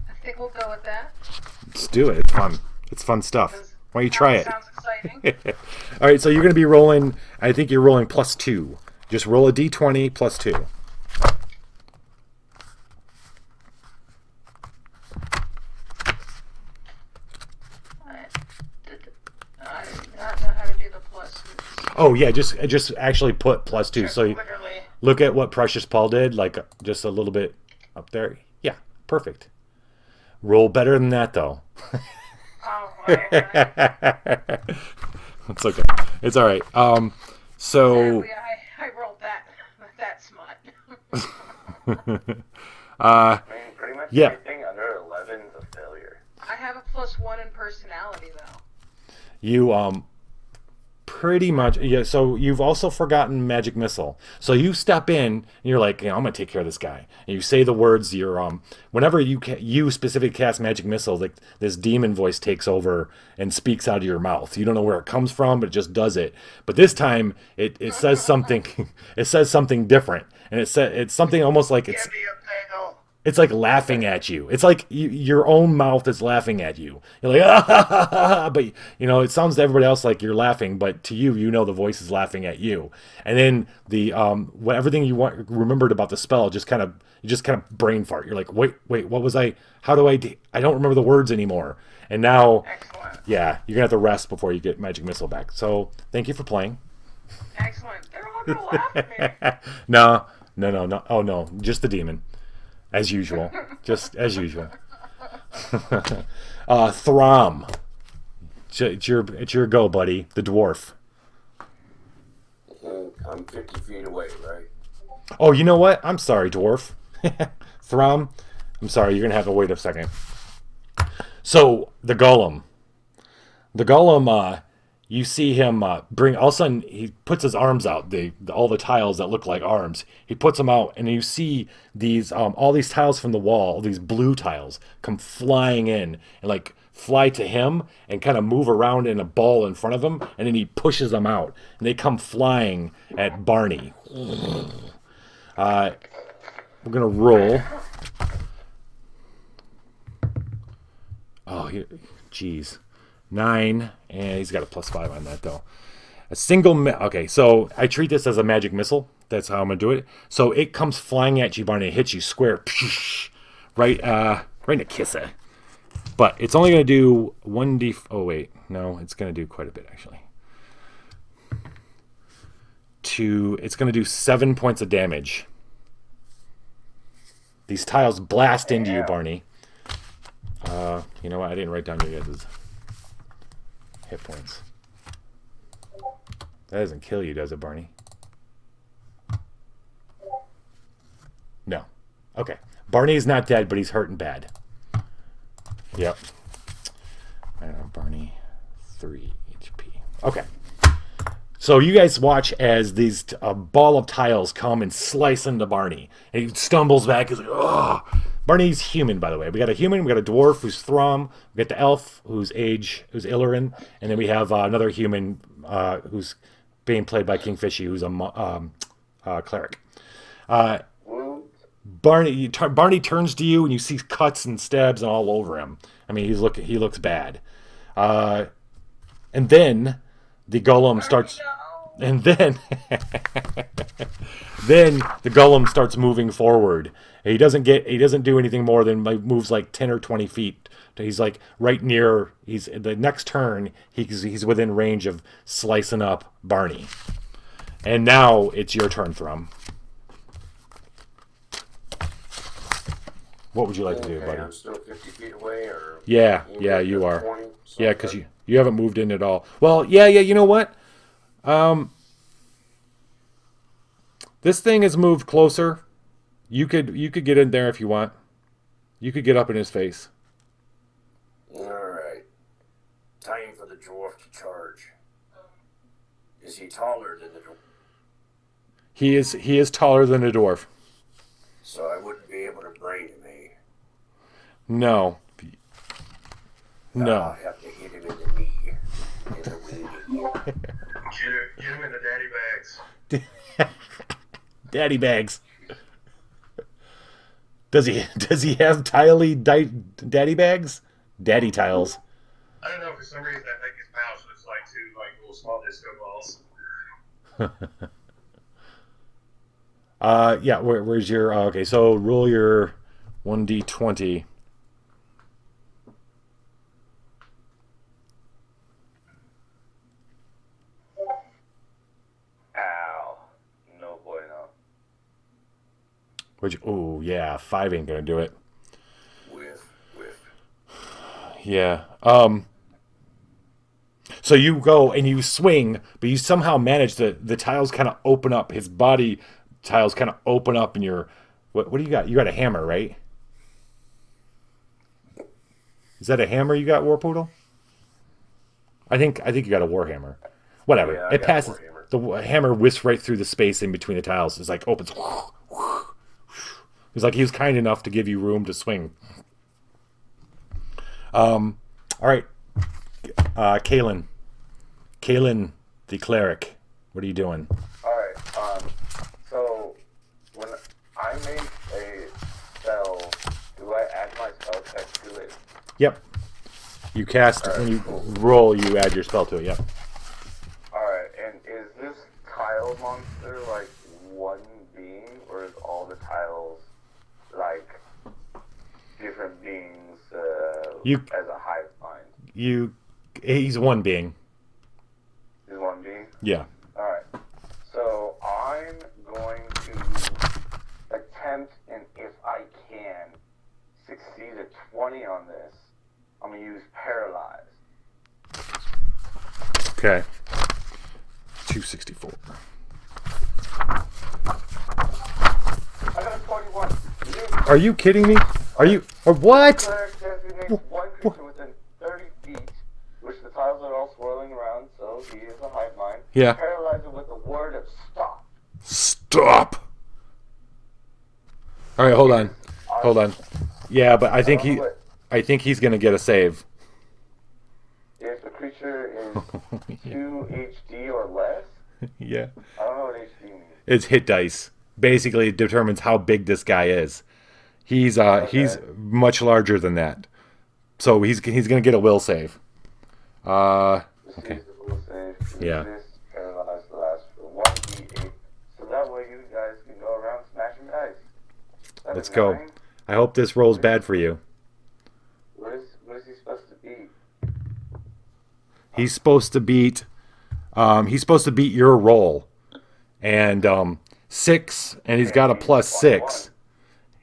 I think we'll go with that. Let's do it. It's fun. It's fun stuff. Why don't you try it? Sounds exciting. All right, so you're going to be rolling, I think you're rolling +2. Just roll a d20 +2. I do not know how to do the plus. Oh, yeah, just actually put +2. So you Literally. look at what Precious Paul did, like just a little bit up there. Yeah, perfect. Roll better than that, though. Oh, right. It's okay. It's all right. So I rolled that smut. I mean, pretty much Yeah. everything under 11 is a failure. I have a +1 in personality, though. you pretty much, yeah. So you've also forgotten magic missile. So you step in and you're like, I'm gonna take care of this guy. And you say the words. Whenever you specifically cast magic missile, like this demon voice takes over and speaks out of your mouth. You don't know where it comes from, but it just does it. But this time it says something. It says something different, and it's something almost like it's. Give me a bagel. It's like laughing at you. It's like your own mouth is laughing at you. You're like, ah, ha, ha, ha, but it sounds to everybody else like you're laughing, but to you, the voice is laughing at you. And then everything you remembered about the spell you just kind of brain fart. You're like, wait, what was I? How do I don't remember the words anymore. And now, Excellent. yeah, you're gonna have to rest before you get magic missile back. So thank you for playing. Excellent. They're all gonna laugh at me. No. Oh no, just the demon. As usual. Just as usual. Throm. It's your go, buddy. The dwarf. I'm 50 feet away, right? Oh, you know what? I'm sorry, dwarf. Throm. I'm sorry, you're going to have to wait a second. So, the golem. The golem, you see him bring... All of a sudden, he puts his arms out. All the tiles that look like arms. He puts them out, and you see these all these tiles from the wall, these blue tiles, come flying in and like fly to him and kind of move around in a ball in front of him, and then he pushes them out, and they come flying at Barney. We're gonna roll. Oh, jeez. 9, and he's got a +5 on that, though. A single... Okay, so I treat this as a magic missile. That's how I'm going to do it. So it comes flying at you, Barney. It hits you square. Right in the kisser. But it's only going to do 1d... Oh, wait. No, it's going to do quite a bit, actually. It's going to do 7 points of damage. These tiles blast into you, Barney. You know what? I didn't write down your guys' hit points. That doesn't kill you, does it, Barney? No. Okay. Barney's not dead, but he's hurting bad. Yep. I don't know, Barney, 3 HP. Okay. So you guys watch as these ball of tiles come and slice into Barney. And he stumbles back. He's like, oh. Barney's human, by the way. We got a human, we got a dwarf who's Throm, we got the elf who's Illarin, and then we have another human who's being played by Kingfishy, who's a cleric. Barney turns to you, and you see cuts and stabs all over him. I mean, he looks bad. And then the golem starts. And then, then the golem starts moving forward. He doesn't do anything more than moves like 10 or 20 feet. He's like right near. He's the next turn. He's within range of slicing up Barney. And now it's your turn, Thrum. What would you like to do, buddy? I'm still 50 feet away, or Yeah, you are. 20, Yeah, because you haven't moved in at all. Well, yeah. You know what? This thing has moved closer. You could get in there if you want. You could get up in his face. All right. Time for the dwarf to charge. Is he taller than the dwarf? He is taller than a dwarf. So I wouldn't be able to brain him, eh? No. No. I'll have to hit him in the knee. In the weenie. Get him in the daddy bags. Daddy bags. Does he have daddy bags? Daddy tiles. I don't know, for some reason I think his pouch looks like two like little small disco balls. Yeah, where's your okay, so roll your 1d20. Ow. No bueno. Oh yeah, 5 ain't gonna do it. Whiff. Yeah. So you go and you swing, but you somehow manage the tiles kind of open up. His body tiles kind of open up, and what do you got? You got a hammer, right? Is that a hammer you got, Warpoodle? I think you got a warhammer. Whatever. Yeah, I It got a passes. warhammer. The hammer whisks right through the space in between the tiles. It's like opens. It's like he was kind enough to give you room to swing. All right. Kalen, the cleric. What are you doing? Alright, so when I make a spell, do I add my spell check to it? Yep. You cast when you roll. You add your spell to it. Yep. Alright, and is this tile monster like one being, or is all the tiles like different beings as a hive mind? He's one being. Is one being? Yeah. Alright, so I'm going to attempt, and if I can succeed at 20 on this, I'm going to use Paralyze. Okay. 264. I got a 21. Are you kidding me? Are you? Or what? Cleric designates one creature within 30 feet, which the tiles are all swirling around, so he is a hive mind. Yeah. Paralyze him with the word of stop. Stop. All right, hold on. Yeah, but I think he's gonna get a save. If the creature is 2 HD or less, Yeah. I don't know what HD means. It's hit dice. Basically, it determines how big this guy is. He's much larger than that, so he's gonna get a will save. Okay. Will save. Yeah. This paralyze lasts for 1d8, so that way you guys can go around smashing dice. That Let's is go. 9. I hope this rolls bad for you. What is he supposed to be? He's supposed to beat. He's supposed to beat your roll, and 6, and he's got a plus 6.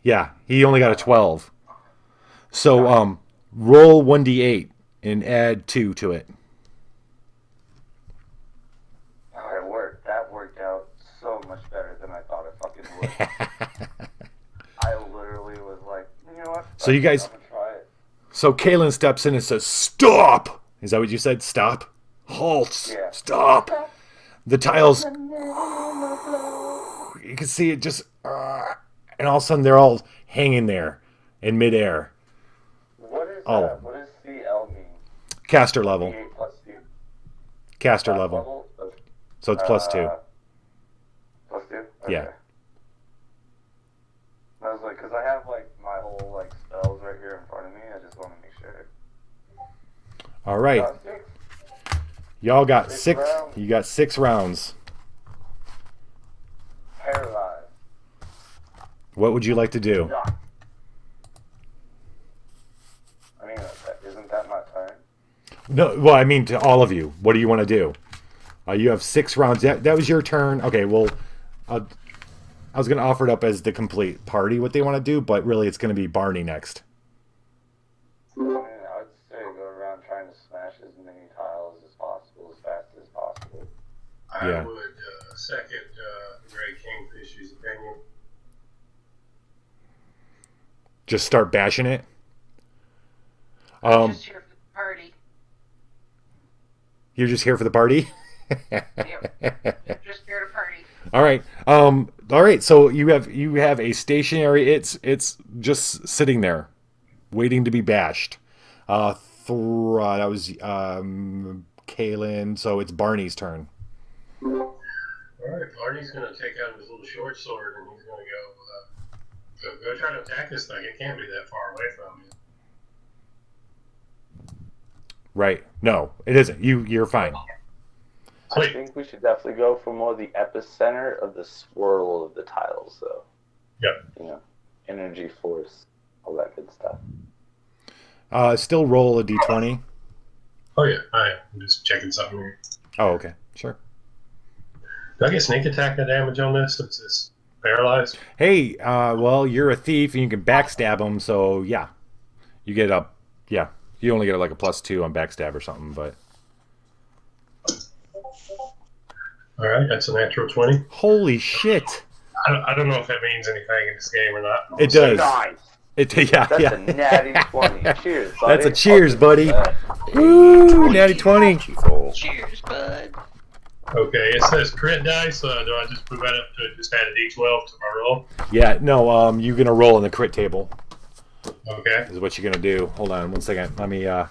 Yeah, he only got a 12. So roll 1d8 and add 2 to it. Oh, it worked. That worked out so much better than I thought it fucking would. I literally was like, you know what? So you guys- I'm gonna try it. So Kalen steps in and says, "Stop!" Is that what you said? Stop. Halt. Yeah. Stop. The tiles. You can see it just, and all of a sudden they're all hanging there in midair. What is Oh. that? What does CL mean? Caster level. D8 plus 2. Caster level. So it's plus 2. Plus 2? Yeah. Okay. I was like, because I have like my whole like spells right here in front of me. I just want to make sure. All right. 6. Y'all got Six 6. rounds. You got 6 rounds. What would you like to do? I mean, isn't that my turn? No, well, I mean to all of you. What do you want to do? You have 6 rounds. That was your turn. Okay, well, I was going to offer it up as the complete party what they want to do, but really it's going to be Barney next. I mean, I would say go around trying to smash as many tiles as possible, as fast as possible. Yeah. I would second Gray Kingfisher's opinion. Just start bashing it. I'm just here for the party. You're just here for the party? Yep. Just here to party. All right. All right. So you have a stationary. It's just sitting there, waiting to be bashed. That was Kaylin. So it's Barney's turn. All right, Barney's going to take out his little short sword and he's going to go try to attack this thing. It can't be that far away from you. Right. No, it isn't. You're fine. I think we should definitely go for more the epicenter of the swirl of the tiles, though. Yep. You know, energy, force, all that good stuff. Still roll a d20. Oh, yeah. I'm just checking something here. Oh, okay. Sure. Do I get sneak attack damage on this since it's paralyzed? Hey, well, you're a thief and you can backstab him, so yeah. You get a, yeah. You only get like a +2 on backstab or something, but. All right, that's a natural 20. Holy shit. I don't know if that means anything in this game or not. It does. Nice! Yeah, That's yeah. a natty 20. Cheers, buddy. That's a cheers, I'll give you buddy. that. Woo, natty 20. Cheers, bud. Okay, it says crit dice. Do I just move that up to just add a d12 to my roll? Yeah, no, you're going to roll in the crit table. Okay. Is what you're going to do. Hold on 1 second. Let me, do I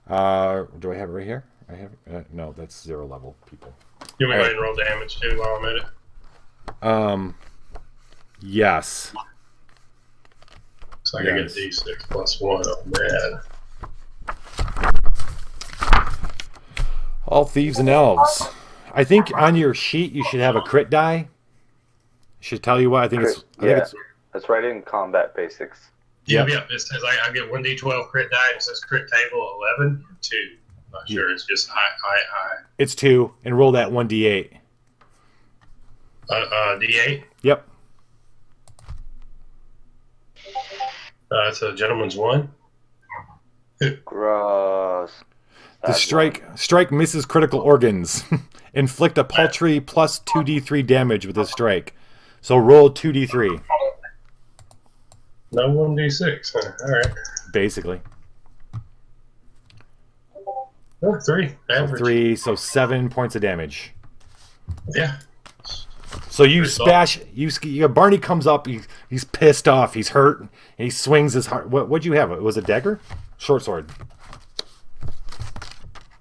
have it right here? I have, no, that's 0 level people. You want me to go ahead and roll damage too while I'm at it? Yes. So I can get a d6 plus 1 on that. All thieves and elves. I think on your sheet you should have a crit die. Should tell you what. I think it's. That's right in combat basics. Yeah. It says I get 1d12 crit die. It says crit table 11 or 2. Not sure. It's just high. It's 2, and roll that 1d8. D8. Yep. It's a gentleman's 1. Gross. The strike misses critical organs. Inflict a paltry plus 2d3 damage with this strike. So roll 2d3. No 1d6. All right. Basically. Oh, 3. Average. 3, so 7 points of damage. Yeah. So you smash. Barney comes up. He's pissed off. He's hurt. And he swings his heart. What'd you have? It was a dagger, short sword.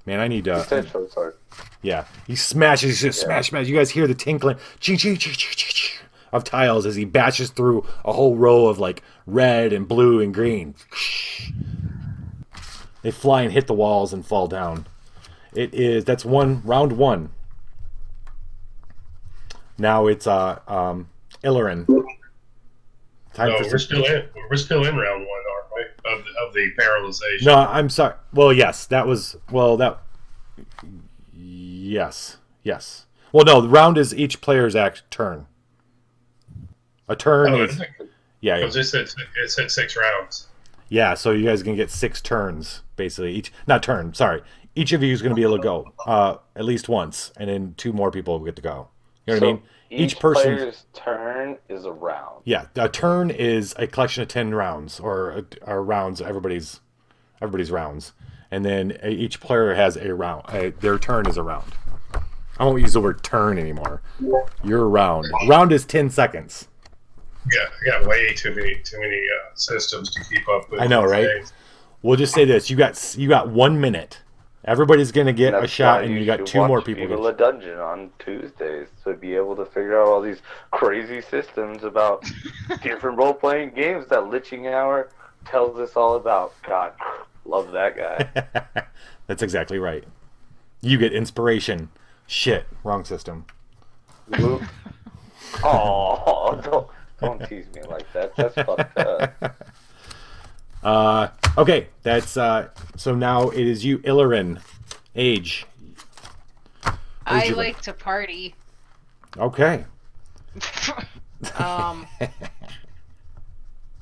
Man, I need. He said short sword. Yeah, he smashes. Just smash. You guys hear the tinkling of tiles as he bashes through a whole row of like red and blue and green. They fly and hit the walls and fall down. That's round 1. Now it's Illarin. We're still in round 1, aren't we? Of the paralyzation. No, I'm sorry. Well, yes, yes. Well, no, the round is each player's turn. A turn is yeah. Because it said 6 rounds. Yeah, so you guys can get 6 turns basically. Each of you is going to be able to go at least once, and then 2 more people will get to go. You know what I mean? Each player's turn is a round. Yeah, a turn is a collection of 10 rounds, or rounds. Everybody's rounds, and then each player has a round. Their turn is a round. I won't use the word turn anymore. Your round. Round is 10 seconds. Yeah, I got way too many systems to keep up with. I know, right? Days. We'll just say this: you got 1 minute. Everybody's gonna get a shot, and you got 2 more people. Viva La Dungeon on Tuesdays to be able to figure out all these crazy systems about different role-playing games that Litching Hour tells us all about. God, love that guy. That's exactly right. You get inspiration. Shit, wrong system. Oh, Don't tease me like that. That's fucked up. Okay, that's so now it is you, Illirin. Age. I you like to party. Okay.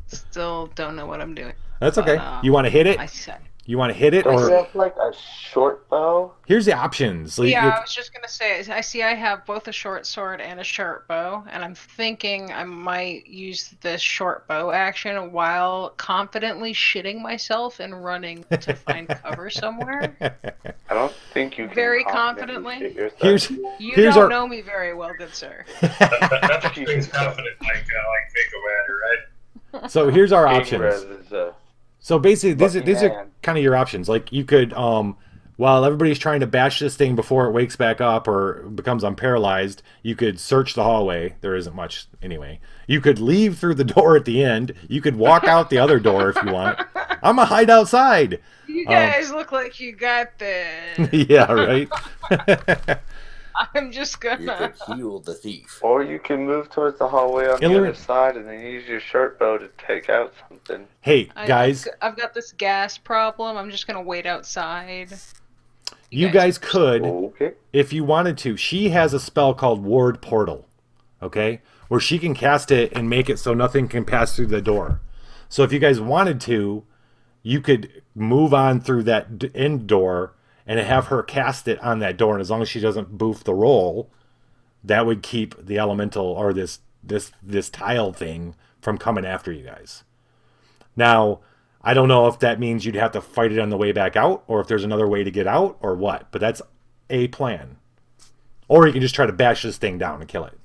Still don't know what I'm doing. That's okay. But, You want to hit it? I said. You want to hit it, Don't you or have like a short bow? here's the options. Like, Yeah, I was just gonna say. I see. I have both a short sword and a short bow, and I'm thinking I might use this short bow action while confidently shitting myself and running to find cover somewhere. I don't think you can Very confidently confidently? shit yourself. here's You Here's don't our- know me very well, good sir. That's what things confident like Pico Matter, right? so here's our Game options. res is So basically, these Lucky are man. kind of your options. Like you could, while everybody's trying to bash this thing before it wakes back up or becomes unparalyzed, you could search the hallway. There isn't much anyway. You could leave through the door at the end. You could walk out the other door if you want. I'm gonna hide outside. You guys look like you got this. Yeah, right. I'm just You gonna. could heal the thief. Or you can move towards the hallway on the Illyrin- other side and then use your short bow to take out something. Hey guys, I've got this gas problem. I'm just gonna wait outside. you guys could, Okay. if you wanted to. She has a spell called Ward Portal, okay, where she can cast it and make it so nothing can pass through the door. So if you guys wanted to, you could move on through that end door and have her cast it on that door, and as long as she doesn't boof the roll, that would keep the elemental or this tile thing from coming after you guys. Now, I don't know if that means you'd have to fight it on the way back out, or if there's another way to get out, or what, but that's a plan. Or you can just try to bash this thing down and kill it.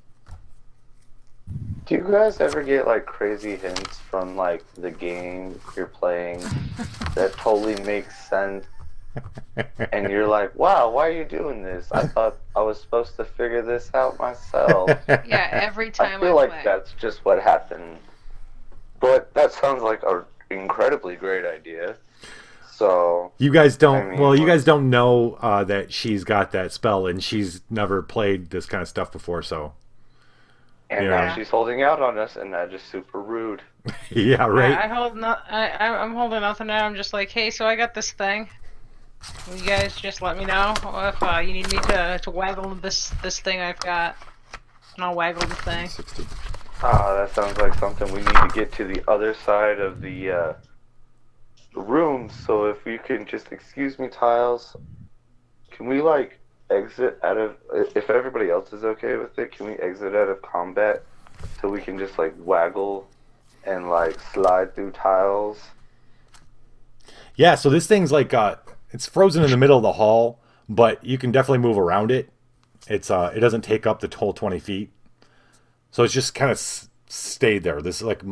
Do you guys ever get like crazy hints from like the game you're playing that totally makes sense? And you're like, wow, why are you doing this? I thought I was supposed to figure this out myself. Yeah, every time I feel like play. that's just what happened. But that sounds like an incredibly great idea. So, You guys don't. I mean, well, you what- guys don't know that she's got that spell, and she's never played this kind of stuff before. So, and Yeah. now she's holding out on us, and that is super rude. yeah, right. I hold not. I'm holding nothing out. I'm just like, hey, so I got this thing. You guys just let me know if you need me to waggle this thing I've got, and I'll waggle the thing. 60. Ah, that sounds like something we need to get to the other side of the room. So if you can just excuse me, Tiles, can we like exit out of? If everybody else is okay with it, can we exit out of combat so we can just like waggle and like slide through tiles? Yeah. So this thing's like it's frozen in the middle of the hall, but you can definitely move around it. It's it doesn't take up the whole 20 feet, so it's just kind of stayed there. This is like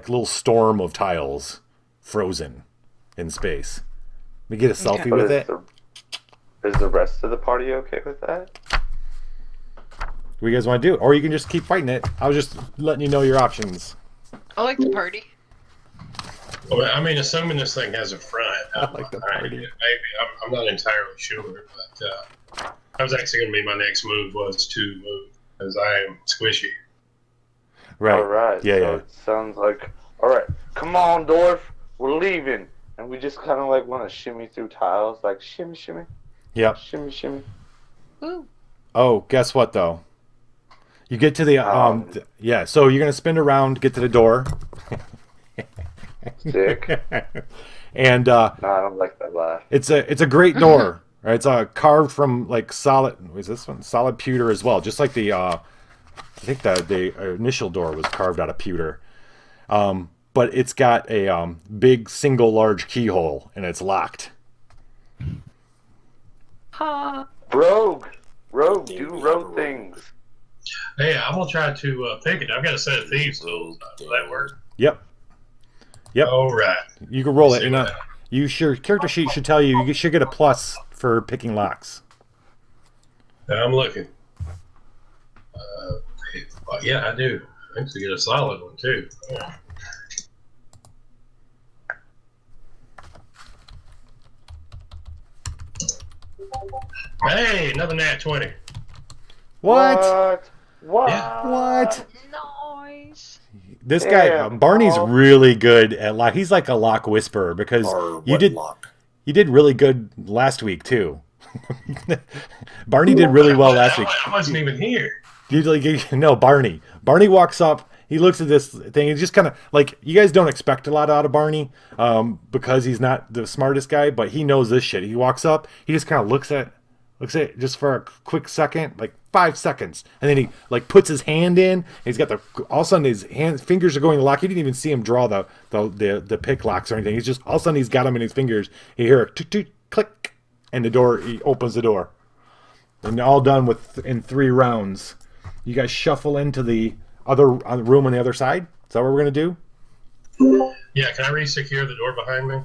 little storm of tiles frozen in space. We get a selfie Okay. with it. Is the rest of the party okay with that? What do you guys want to do? Or you can just keep fighting it. I was just letting you know your options. I like the party. Well, I mean, assuming this thing has a front, I like the party. maybe I'm not entirely sure, but that was actually going to be my next move, was to move, because I am squishy. Right. Alright, Yeah, so yeah. it sounds like, alright, come on, Dwarf, we're leaving. And we just kind of like want to shimmy through tiles, like shimmy, shimmy, Yep. shimmy, shimmy. Woo. Oh, guess what though? You get to the yeah. So you're gonna spin around, get to the door, Sick. and No, I don't like that laugh. it's a great door. Right? It's carved from like solid. Is this one solid pewter as well? Just like the I think the initial door was carved out of pewter. But it's got a big single large keyhole and it's locked. Ha. Rogue, do rogue things. Hey, I'm going to try to pick it. I've got a set of thieves tools. Does that work? Yep. Yep. All right. You can roll it. See And what your character sheet should tell you should get a plus for picking locks. I'm looking. Yeah, I do. I actually get a solid one, too. Hey, another nat 20. What? What? Yeah. What? Nice. This guy, Barney's really good at lock. He's like a lock whisperer because you did really good last week too. Barney did really well last week. I wasn't even here. No, Barney. Barney walks up. He looks at this thing. He's just kind of like, you guys don't expect a lot out of Barney because he's not the smartest guy, but he knows this shit. He walks up. He just kind of looks at it just for a quick second, like 5 seconds, and then he like puts his hand in. He's got all of a sudden his fingers are going to lock. He didn't even see him draw the pick locks or anything. He's just all of a sudden he's got them in his fingers. You hear a toot toot click, and he opens the door. And all done in 3 rounds. You guys shuffle into the other room on the other side. Is that what we're gonna do? Yeah, can I re-secure the door behind me?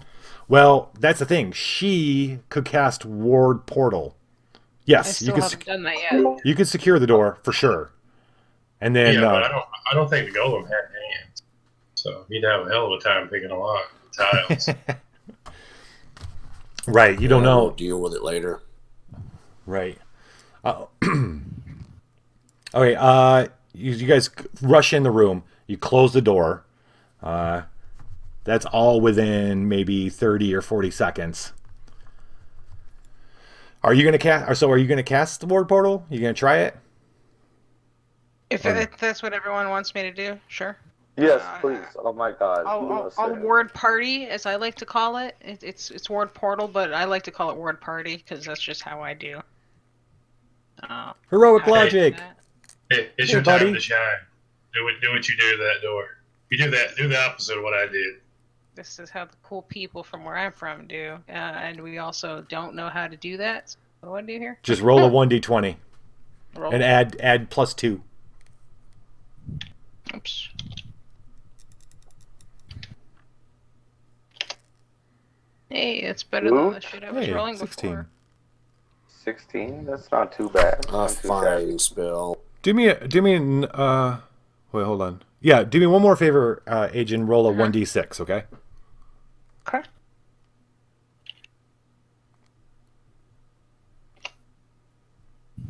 Well, that's the thing. She could cast Ward Portal. Yes, I still haven't done that yet. You can secure the door for sure. And then but I don't think the golem had hands, so he'd have a hell of a time picking a lock tiles. Right, you don't know. We'll deal with it later. Right. Okay. You guys rush in the room. You close the door. That's all within maybe 30 or 40 seconds. Are you gonna cast? Are you gonna cast the ward portal? You gonna try it? If that's what everyone wants me to do, sure. Yes, please. Oh my God. I'll ward party, as I like to call it. It's ward portal, but I like to call it ward party because that's just how I do. Heroic logic. It's your time to shine. Do what you do to that door. You do the opposite of what I did. This is how the cool people from where I'm from do, and we also don't know how to do that. So what do I do here? Just roll a 1d20 and add +2. Oops. Hey, it's better than the shit I was rolling 16. before. 16? That's not too bad. Fine spell. Do me wait, hold on. Yeah, do me one more favor, Agent. Roll a 1d6, okay? Okay.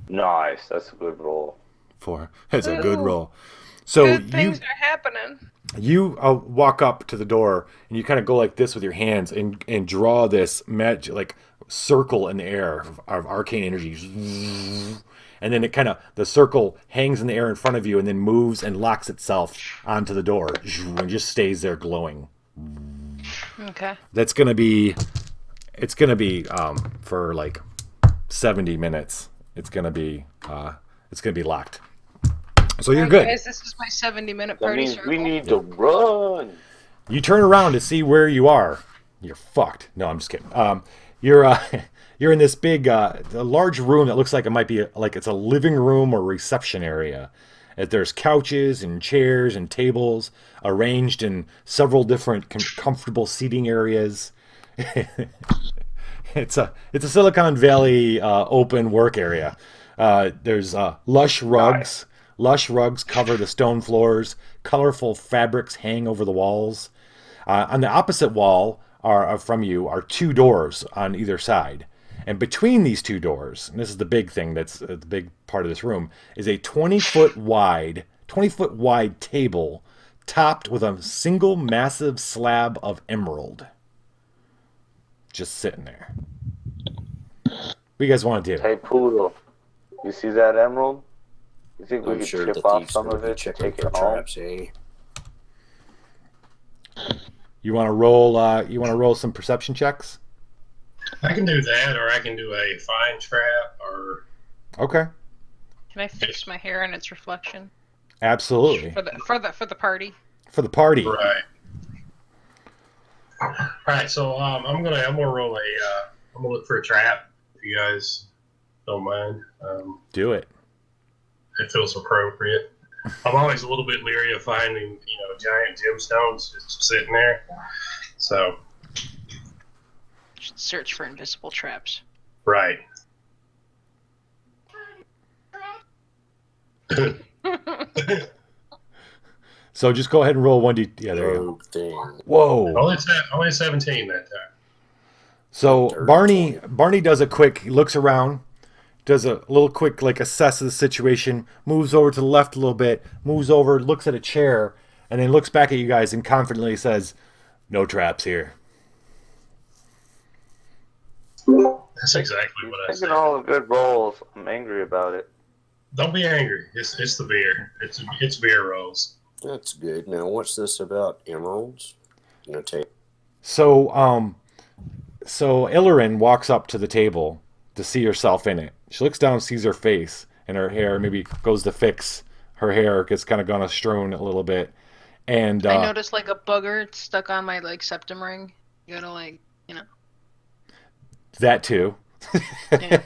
Nice. That's a good roll. 4. That's a good roll. So good things are happening. You walk up to the door and you kind of go like this with your hands and draw this magic like circle in the air of arcane energy, and then the circle hangs in the air in front of you and then moves and locks itself onto the door and just stays there glowing. Okay. It's gonna be for like 70 minutes. It's gonna be locked. So you're good. Guys, this is my 70-minute That party means circle. we need to run. You turn around to see where you are. You're fucked. No, I'm just kidding. You're in this big, a large room that looks like it might be like it's a living room or reception area. There's couches and chairs and tables arranged in several different comfortable seating areas. It's a Silicon Valley open work area. There's lush rugs. Lush rugs cover the stone floors. Colorful fabrics hang over the walls. On the opposite wall from you are 2 doors on either side. And between these 2 doors, and this is the big thing that's the big part of this room, is a 20-foot wide table topped with a single massive slab of emerald. Just sitting there. What do you guys want to do? Hey, Poodle. You see that emerald? You think we I'm could sure chip the off thief's some gonna of be it to checking take for it home? traps, eh? You want to roll? You want to roll some perception checks? I can do that, or I can do a fine trap, or Okay. Can I fix my hair and its reflection Absolutely. for the party? For the party. right. All right, so I'm gonna roll I'm gonna look for a trap if you guys don't mind. Do it. It feels appropriate. I'm always a little bit leery of finding giant gemstones just sitting there. So Should search for invisible traps. right. So just go ahead and roll 1d. Yeah, there you go. Rogue thing. Whoa. Only 17 that time. So Dirty Barney does a quick. He looks around, does a little quick like assess of the situation, moves over to the left a little bit, moves over, looks at a chair, and then looks back at you guys and confidently says, "No traps here." That's exactly what I Taking said. all the good rolls. I'm angry about it. Don't be angry. It's the beer. It's beer rolls. That's good. Now, what's this about emeralds? Take. So Illyrin walks up to the table to see herself in it. She looks down, sees her face, and her hair maybe goes to fix. Her hair gets kind of gone strewn a little bit. And I noticed like a booger stuck on my like septum ring. You gotta like, you know. That too. Yeah.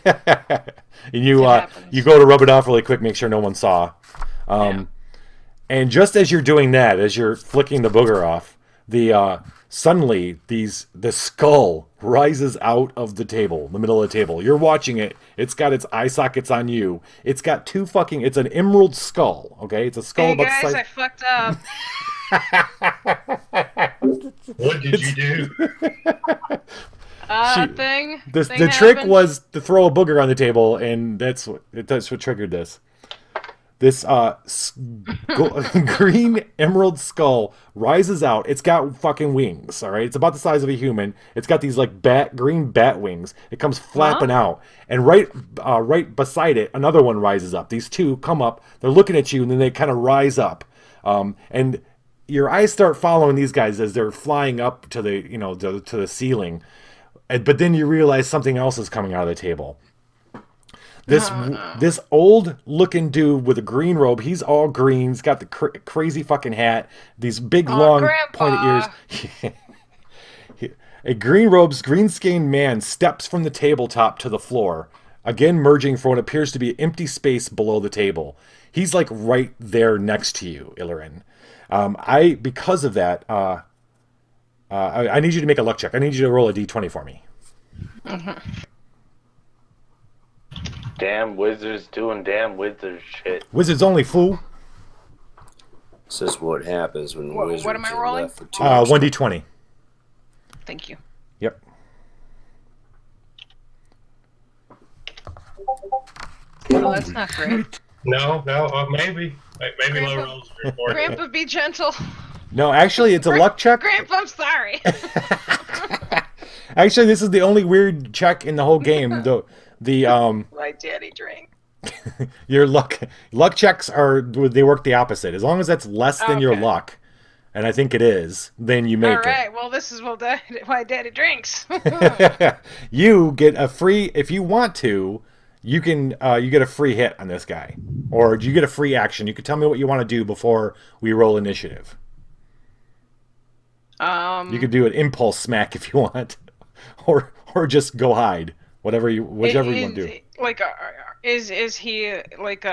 And you go to rub it off really quick, make sure no one saw. And just as you're doing that, as you're flicking the booger off, suddenly the skull rises out of the table, the middle of the table. You're watching it. It's got its eye sockets on you. It's got it's an emerald skull. Okay, it's a skull. Hey about guys, the size. I fucked up. What did you do? Thing. The thing trick happened. was to throw a booger on the table, and that's what triggered this. This green emerald skull rises out. It's got fucking wings, all right? It's about the size of a human. It's got these like green bat wings. It comes flapping out. And right beside it, another one rises up. These two come up. They're looking at you, and then they kind of rise up. And your eyes start following these guys as they're flying up to the, to the ceiling. But then you realize something else is coming out of the table. This old looking dude with a green robe, he's all green, he's got the crazy fucking hat, these big long Grandpa. pointed ears. A green skinned man steps from the tabletop to the floor, again merging for what appears to be an empty space below the table. He's like right there next to you, Illyrin. Because of that, I need you to make a luck check. I need you to roll a d20 for me. Mm-hmm. Damn wizards doing damn wizard shit. Wizards only, fool. This is what happens when What wizards am I are rolling? left for too much 1d20. Thank you. Yep. Oh, that's not great. No, maybe low rolls are important. Grandpa, be gentle. No, actually, it's a luck check. Grandpa, I'm sorry. Actually, this is the only weird check in the whole game. My daddy drank. Your luck checks they work the opposite. As long as that's less than your luck, and I think it is, then you make All right. Well, this is why daddy drinks. it. You get a free, if you want to, you get a free hit on this guy, or you get a free action. You can tell me what you want to do before we roll initiative. You could do an impulse smack if you want, or just go hide. Whichever you want to do. Like, is he like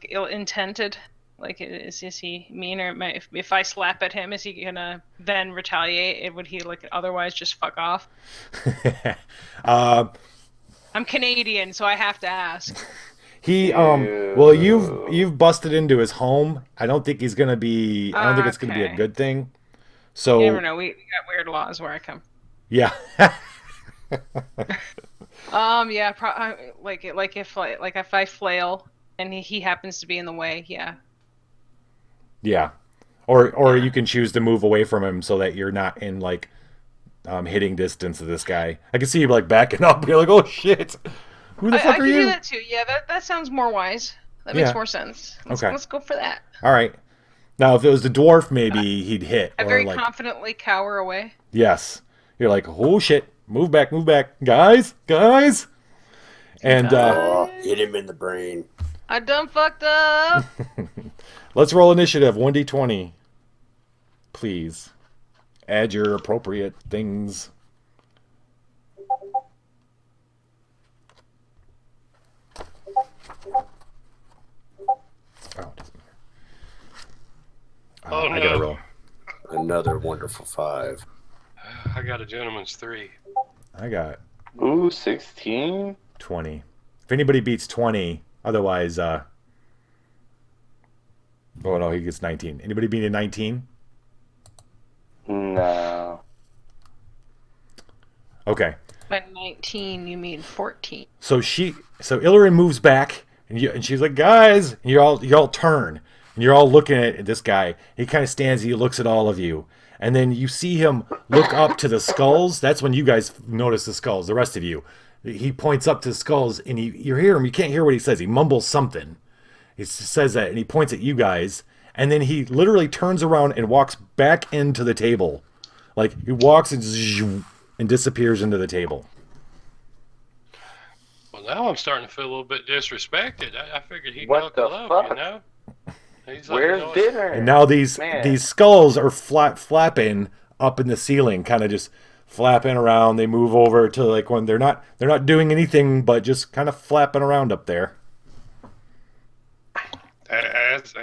ill-intended? Like, is he mean, or if I slap at him, is he gonna then retaliate? Would he like otherwise just fuck off? I'm Canadian, so I have to ask. Well, you've busted into his home. I don't think he's gonna be. I don't think it's gonna be a good thing. So You never know. We got weird laws where I come. Yeah. Yeah. Like if I flail and he happens to be in the way, yeah. Yeah. Or you can choose to move away from him so that you're not in like hitting distance of this guy. I can see you like backing up. You're like, oh shit, who the fuck are I you? can do that too. Yeah, that sounds more wise. That makes more sense. Let's go for that. All right. Now, if it was the dwarf, maybe he'd hit. I or very like, confidently cower away. Yes. You're like, oh shit, move back, guys. And hit him in the brain. I done fucked up. let's roll initiative. 1d20, please. Add your appropriate things. Oh, doesn't matter. Oh, I no. gotta roll. Another wonderful 5. I got a gentleman's 3. I got Ooh, 16? 20. If anybody beats 20, otherwise, oh no, he gets 19. Anybody beat a 19? No. Okay. By 19, you mean 14. So Illyrin moves back, and she's like, guys, and you all turn, and And you're all looking at this guy. He kind of stands, he looks at all of you. And then you see him look up to the skulls. That's when you guys notice the skulls, the rest of you. He points up to the skulls, and you hear him. You can't hear what he says. He mumbles something. He says that, and he points at you guys. And then he literally turns around and walks back into the table. Like, he walks and disappears into the table. Well, now I'm starting to feel a little bit disrespected. I figured he'd What the knuckle up, fuck? you know? He's like, Where's you know, dinner? And now these Man. skulls are flapping up in the ceiling, kind of just flapping around. They move over to like when they're not doing anything but just kind of flapping around up there. as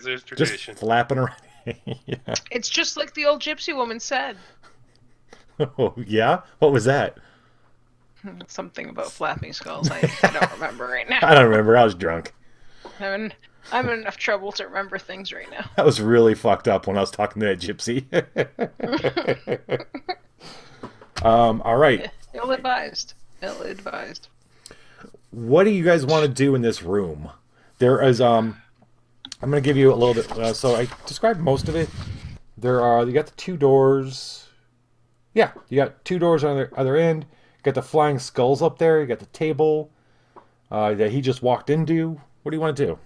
is tradition. Just flapping around. Yeah. It's just like the old gypsy woman said. Oh, yeah? What was that? Something about flapping skulls. I don't remember right now. I don't remember. I was drunk. I'm in enough trouble to remember things right now. I was really fucked up when I was talking to that gypsy. All right. Ill advised. Ill advised. What do you guys want to do in this room? There is I'm going to give you a little bit. So I described most of it. You got the two doors. Yeah, you got two doors on the other end. You got the flying skulls up there. You got the table that he just walked into. What do you want to do?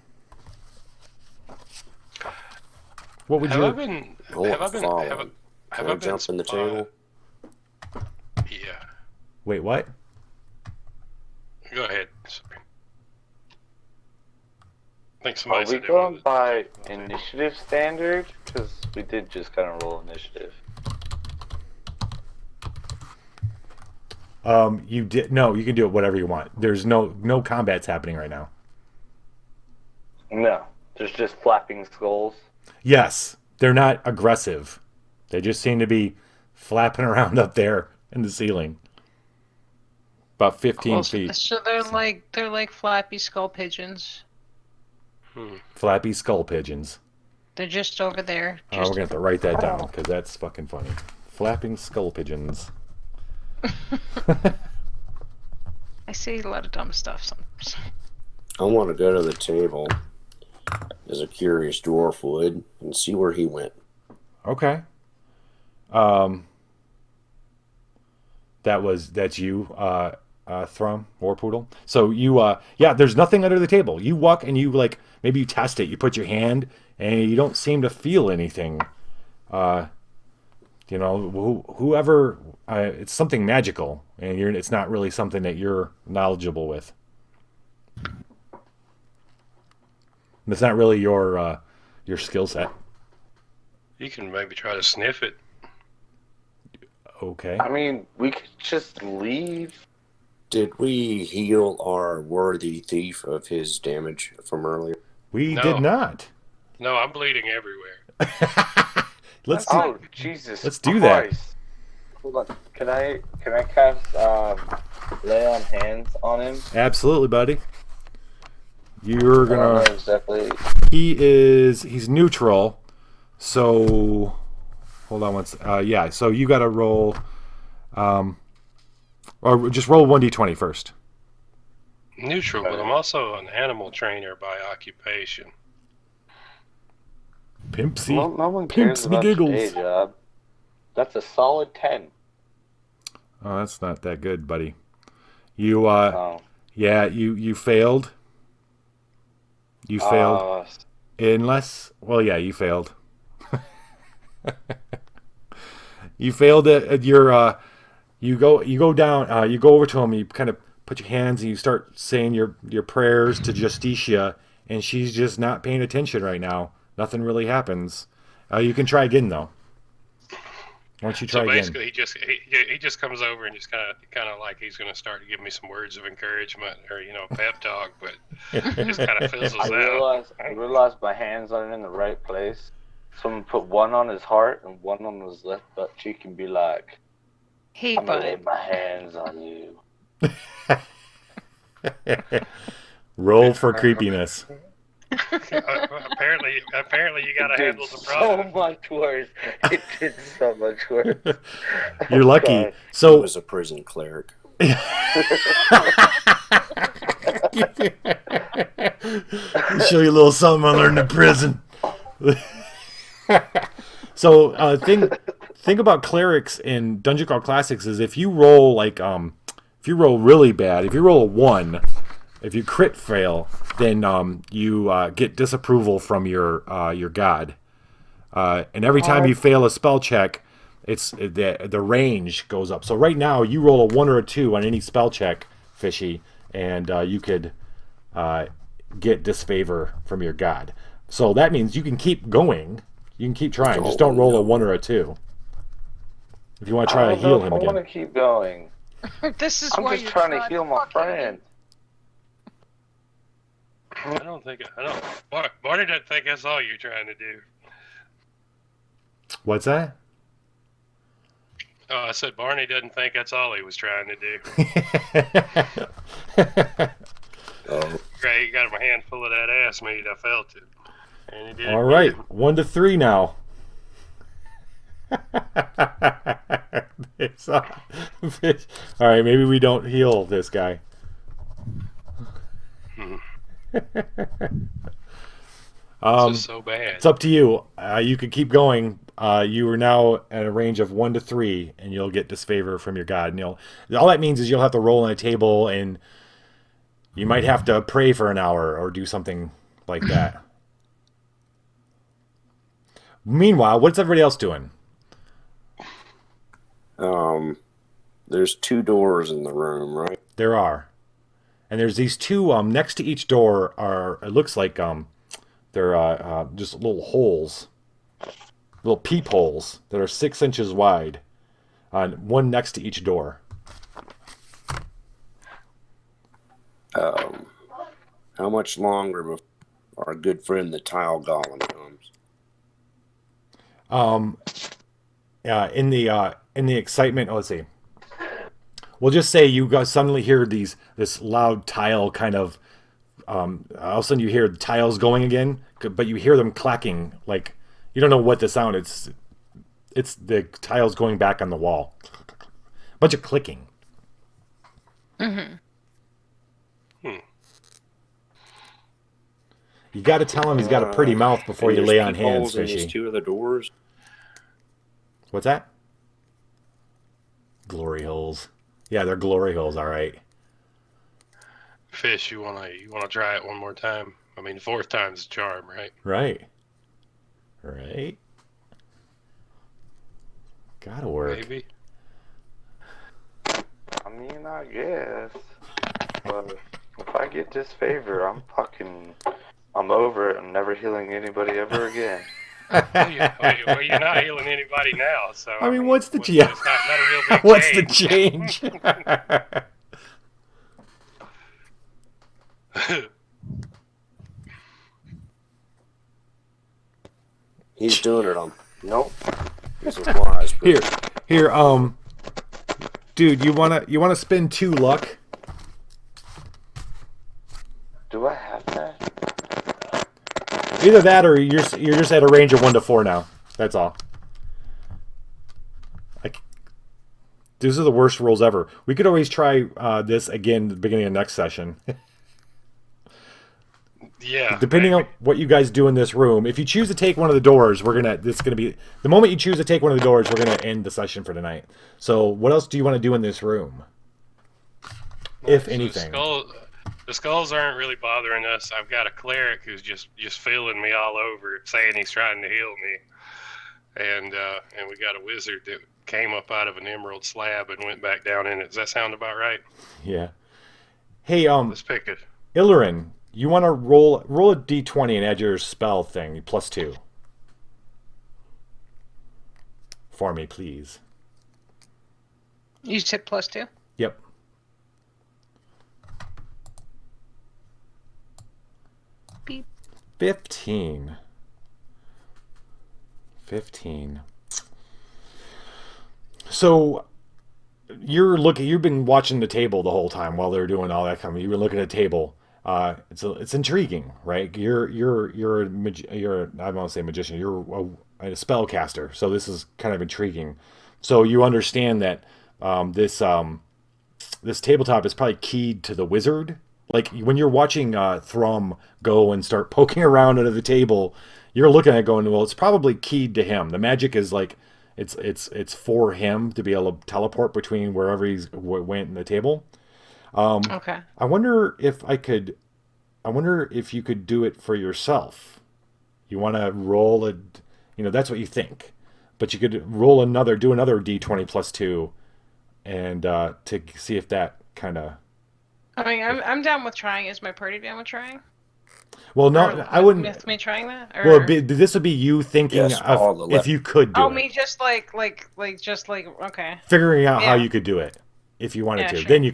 What would you? Can I jump in the table? Yeah. Wait, what? Go ahead. Sorry. I think Are somebody we said they going wanted- by initiative standard? Because we did just kind of roll initiative. You did no. You can do it whatever you want. There's no combats happening right now. No, there's just flapping skulls. Yes, they're not aggressive. They just seem to be flapping around up there in the ceiling. About 15 feet. So they're like flappy skull pigeons. Flappy skull pigeons. They're just over there. Oh, we're going to have to write that down because that's fucking funny. Flapping skull pigeons. I say a lot of dumb stuff sometimes. I want to go to the table as a curious dwarf would and see where he went. Okay. That's you, Thrum, Warpoodle. So you, there's nothing under the table. You walk and you maybe you test it. You put your hand and you don't seem to feel anything. Whoever, it's something magical and it's not really something that you're knowledgeable with. It's not really your skill set. You can maybe try to sniff it. Okay. I mean, we could just leave. Did we heal our worthy thief of his damage from earlier? We No. did not. No, I'm bleeding everywhere. Let's Oh, Jesus! let's do that. Christ. Hold on. Can I cast lay on hands on him? Absolutely, buddy. You're I don't know gonna. exactly. He's neutral. So hold on once. So you got to roll. Or just roll 1d20 first. Neutral, but I'm also an animal trainer by occupation. Pimpsy. No one cares Pimps me about your giggles. day job. That's a solid 10. Oh, that's not that good, buddy. You Oh. you failed. You failed. Unless, you failed. You failed at your. You go down. You go over to him. You kind of put your hands and you start saying your prayers to Justicia, and she's just not paying attention right now. Nothing really happens. You can try again though. Why don't you try So again? basically, he just comes over and just kind of like he's going to start to give me some words of encouragement or a pep talk, but just kind of fizzles out. I realized my hands aren't in the right place. Someone put one on his heart and one on his left butt cheek and be like, Hey, I'm gonna lay bud. my hands on you. Roll for creepiness. Apparently, you got to It did handle the so problem. much worse. It did so much worse. You're lucky. God. He So was a prison cleric. show you a little something I learned in prison. So thing about clerics in Dungeon Crawl Classics is if you roll if you roll really bad, if you roll a 1, if you crit fail, then you get disapproval from your god. And every time you fail a spell check, the range goes up. So right now you roll a 1 or a 2 on any spell check, Fishy, and you could get disfavor from your god. So that means you can keep going. You can keep trying. Just don't roll a 1 or a 2. If you want to try to heal him I again. want to keep going. This is I'm why just you're trying to heal my fucking friend. I don't. Barney doesn't think that's all you're trying to do. What's that? Oh, I said Barney doesn't think that's all he was trying to do. Oh, Craig got my hand full of that ass meat. I felt it. And he did. All right, 1 to 3 now. All right, maybe we don't heal this guy. This is so bad. It's up to you. You can keep going. You are now at a range of 1 to 3, and you'll get disfavor from your god. And all that means is you'll have to roll on a table, and you might have to pray for an hour or do something like that. Meanwhile, what's everybody else doing? there's 2 doors in the room, right? There are. And there's these 2 next to each door are, it looks like they're just little holes, little peepholes that are 6 inches wide, one next to each door. How much longer before our good friend the Tile Golem comes? In the excitement, let's see. We'll just say you guys suddenly hear this loud tile kind of. All of a sudden you hear tiles going again, but you hear them clacking. Like you don't know what the sound. It's the tiles going back on the wall. Bunch of clicking. Mm-hmm. You got to tell him he's got a pretty mouth before you lay on hands, There's Fishy. 2 of the doors. What's that? Glory holes. Yeah, they're glory holes, all right. Fish, you wanna try it one more time? I mean, the 4th time's a charm, right? Right. Right. Gotta work. Maybe. I mean, I guess. But if I get disfavor, I'm over it. I'm never healing anybody ever again. Well, you're not healing anybody now, so... I mean, what's the it's not a real big What's the change. change? He's doing it on. Nope. He's a wise Here, person. dude, you wanna spend 2 luck? Do I have that? Either that, or you're just at a range of 1 to 4 now. That's all. These are the worst rolls ever. We could always try this again at the beginning of next session. Yeah. Depending on what you guys do in this room, if you choose to take one of the doors, the moment you choose to take one of the doors, we're gonna end the session for tonight. So, what else do you want to do in this room, if anything? The skulls aren't really bothering us. I've got a cleric who's just feeling me all over, saying he's trying to heal me, and we got a wizard that came up out of an emerald slab and went back down in it. Does that sound about right? Yeah. Hey, Let's pick it. Illarin, you want to roll a d20 and add your spell thing +2 for me, please. You said +2? Yep. Beep. 15. So you've been watching the table the whole time while they're doing all that kind of. You've been looking at the table. It's intriguing, right? You're I don't want to say magician. You're a spellcaster, so this is kind of intriguing. So you understand that this tabletop is probably keyed to the wizard. Like when you're watching Thrum go and start poking around under the table, you're looking at it going, well, it's probably keyed to him. The magic is like it's for him to be able to teleport between wherever he's went in the table. Okay. I wonder if you could do it for yourself. You want to roll that's what you think, but you could do another d20 plus 2, and to see if that kind of. I mean, I'm down with trying. Is my party down with trying? Well, no, I wouldn't. With me trying that? Or... Well, this would be you thinking Yes, of if you could do oh, it. Oh, me just like okay. Figuring out how you could do it if you wanted to. Sure. Then you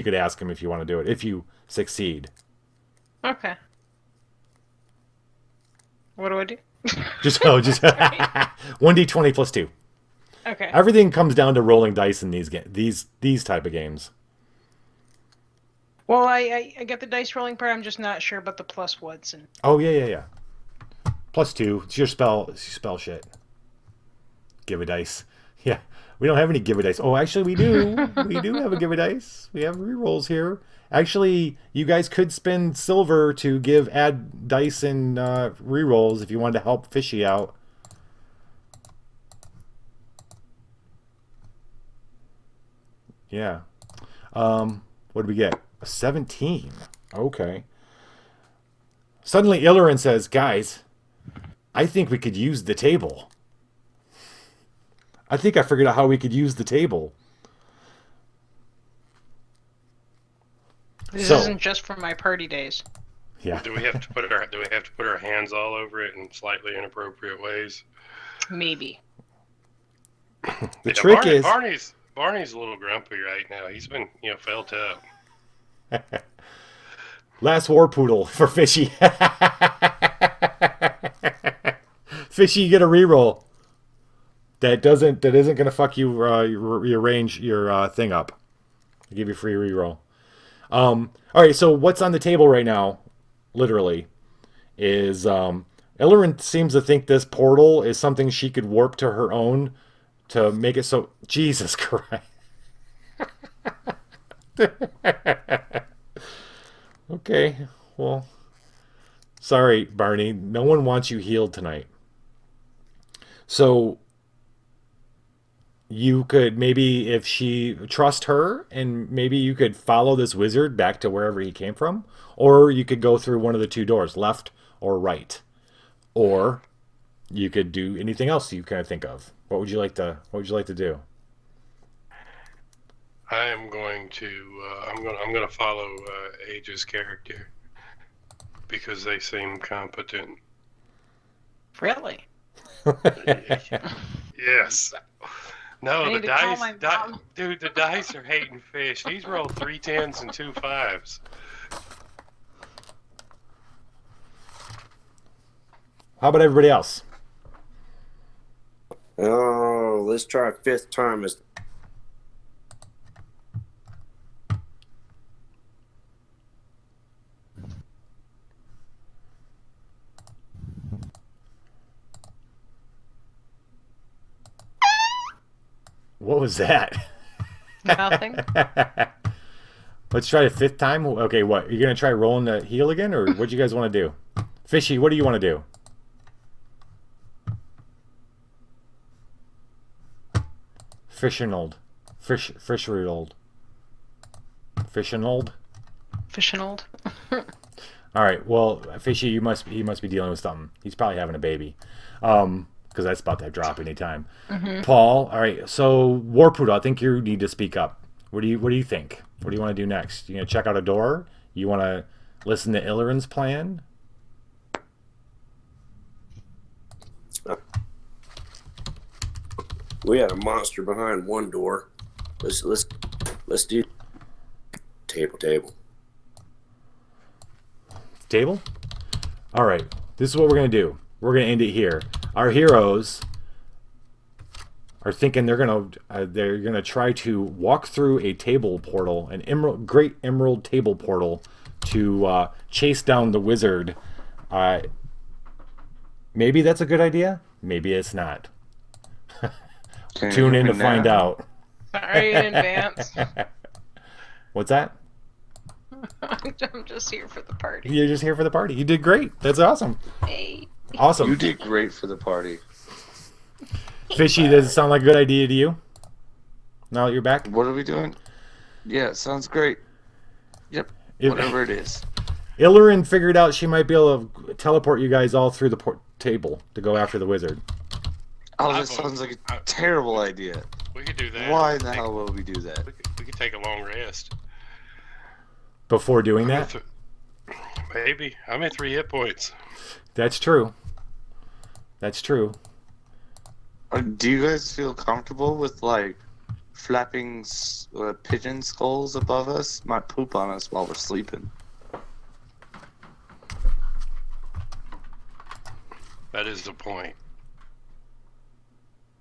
could ask him if you want to do it if you succeed. Okay. What do I do? just 1d20 plus 2. Okay. Everything comes down to rolling dice in these type of games. Well, I get the dice rolling part. I'm just not sure about the plus what's and. Oh yeah. Plus 2. It's your spell shit. Give a dice. Yeah, we don't have any give a dice. Oh, actually, we do. We do have a give a dice. We have rerolls here. Actually, you guys could spend silver to add dice and rerolls if you wanted to help Fishy out. Yeah. What did we get? A 17. Okay. Suddenly, Illirin says, "Guys, I think we could use the table. I think I figured out how we could use the table." This isn't just for my party days. Yeah. Do we have to put our hands all over it in slightly inappropriate ways? Maybe. The trick is Barney's a little grumpy right now. He's been felt up. Last war poodle for Fishy. Fishy, you get a reroll. That isn't going to fuck you your range your thing up. I'll give you a free reroll. All right, so what's on the table right now, literally, is Illirin seems to think this portal is something she could warp to her own to make it so. Jesus Christ. Okay, well, sorry, Barney. No one wants you healed tonight. So you could maybe, if she trust her, and maybe you could follow this wizard back to wherever he came from, or you could go through one of the two doors, left or right, or you could do anything else you kind of think of. What would you like to do? I am going to I'm going to follow Age's character because they seem competent. Really? Yes. No, I the need to call my dice, mom. dude. The dice are hating fish. He's rolled 3 10s and 2 5s. How about everybody else? Oh, let's try a 5th time. What was that? Nothing. Let's try a 5th time. Okay, what? You're going to try rolling the heal again, or what do you guys want to do? Fishy, what do you want to do? Fishinold. Fishinold. All right. Well, Fishy, he must be dealing with something. He's probably having a baby, because that's about to drop anytime. Mm-hmm. Paul. All right. So Warpoodle, I think you need to speak up. What do you think? What do you want to do next? You gonna check out a door? You want to listen to Illirin's plan? We had a monster behind one door. Let's do table. Table? All right. This is what we're going to do. We're going to end it here. Our heroes are thinking they're going to try to walk through a table portal, great emerald table portal, to chase down the wizard. Maybe that's a good idea. Maybe it's not. Tune in to find out. Sorry in advance. What's that? I'm just here for the party. You're just here for the party. You did great. That's awesome. Hey. Awesome. You did great for the party. Fishy, does it sound like a good idea to you? Now that you're back? What are we doing? Yeah, sounds great. Yep. Whatever it is. Illurin figured out she might be able to teleport you guys all through the table to go after the wizard. Oh, that sounds like a terrible idea. We could do that. Why in the hell will we do that? We could take a long rest. Before doing that? Maybe. I'm at 3 hit points. That's true. That's true. Do you guys feel comfortable with, like, flapping pigeon skulls above us? Might poop on us while we're sleeping. That is the point.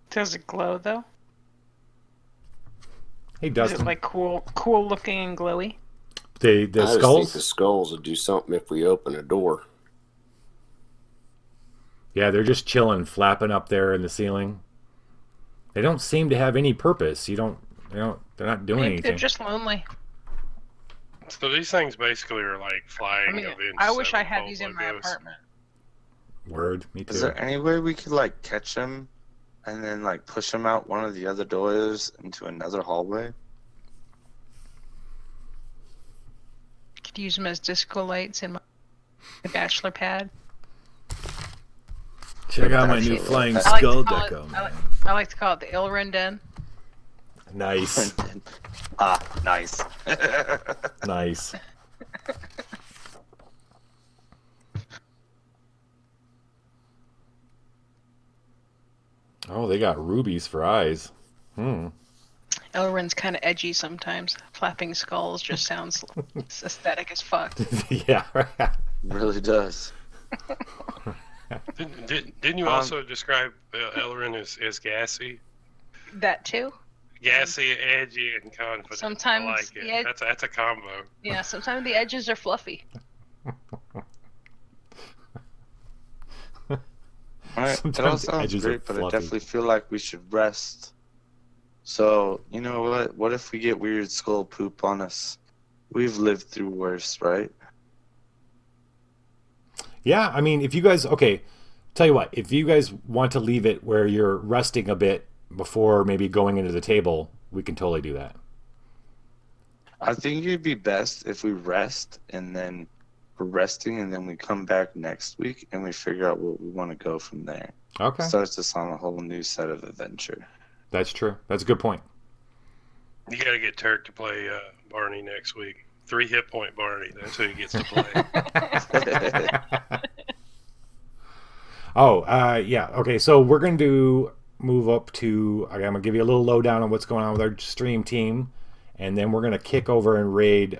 Does it glow though? Hey, Is Dustin. it like cool looking and glowy? The I just think skulls? the skulls would do something if we open a door. Yeah, they're just chilling, flapping up there in the ceiling. They don't seem to have any purpose. They're not doing Maybe anything. they're just lonely. So these things basically are like flying I mean, events. I wish I had sevenfold these in my logos. apartment. Word, me too. Is there any way we could, like, catch them and then, like, push them out one of the other doors into another hallway? Could use them as disco lights in my bachelor pad. Check out my new flying I like to skull call it- deco, I man. like- I like to call it the Ilrin Den. Nice. Nice. Nice. Oh, they got rubies for eyes. Elrin's kind of edgy sometimes. Flapping skulls just sounds aesthetic as fuck. Yeah. Really does. Didn't you also describe Elrin as gassy? That too? Gassy, edgy, and confident. Sometimes I like it. the ed- That's a combo. Yeah, sometimes the edges are fluffy. Alright, it all Sometimes the sounds edges are great, but I fluffy. definitely feel like we should rest. So, you know what? What if we get weird skull poop on us? We've lived through worse, right? Yeah, I mean, if you guys, okay, tell you what, if you guys want to leave it where you're resting a bit before maybe going into the table, we can totally do that. I think it'd be best if we rest and then we're resting and then we come back next week and we figure out what we want to go from there. Okay. Starts us on a whole new set of adventure. That's true. That's a good point. You got to get Turk to play Barney next week. 3 hit point Barney. That's who he gets to play. Yeah. Okay, so we're going to move up to, I'm going to give you a little lowdown on what's going on with our stream team, and then we're going to kick over and raid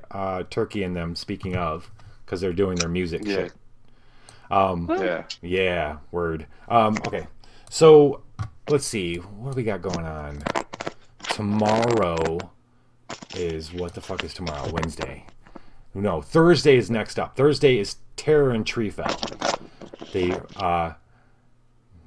Turkey and them, speaking of, because they're doing their music Yeah. shit. Yeah. Yeah, word. Okay, so let's see. What do we got going on? Tomorrow is, what the fuck is tomorrow? Wednesday. No, Thursday is next up. Thursday is Terror and Treefell.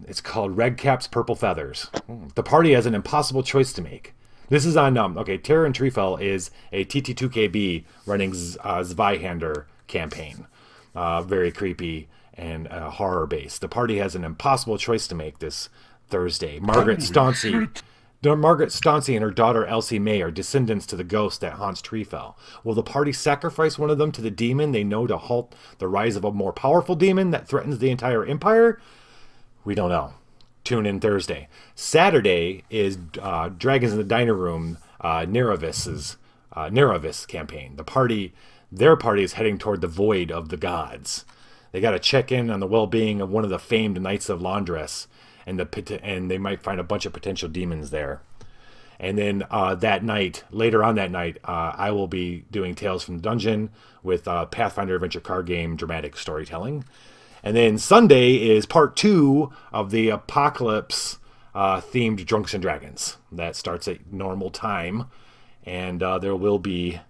It's called Red Caps, Purple Feathers. The party has an impossible choice to make. This is on, Terror and Treefell is a TT2KB running Zweihander campaign. Very creepy and horror-based. The party has an impossible choice to make this Thursday. Margaret Stauncy and her daughter Elsie May are descendants to the ghost that haunts Treefell. Will the party sacrifice one of them to the demon they know to halt the rise of a more powerful demon that threatens the entire empire? We don't know. Tune in Thursday. Saturday is Dragons in the Diner Room, Neravis campaign. Their party is heading toward the void of the gods. They got to check in on the well-being of one of the famed Knights of Londres, and they might find a bunch of potential demons there. And then later on that night, I will be doing Tales from the Dungeon with Pathfinder Adventure card game dramatic storytelling. And then Sunday is part 2 of the Apocalypse themed Drunks and Dragons. That starts at normal time, and there will be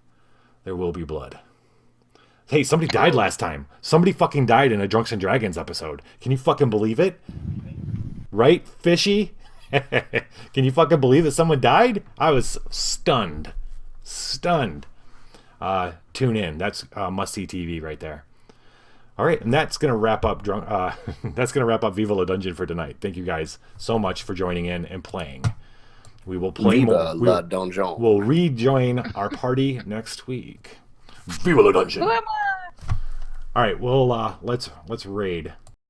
blood. Hey, somebody died last time. Somebody fucking died in a Drunks and Dragons episode. Can you fucking believe it? Right, Fishy? Can you fucking believe that someone died? I was stunned. tune in. That's must-see TV right there. All right, and that's gonna wrap up. That's gonna wrap up Viva La Dungeon for tonight. Thank you guys so much for joining in and playing. We will play Viva more. La Dungeon. We'll rejoin our party next week. Viva La Dungeon! Who am I? All right, well, let's raid.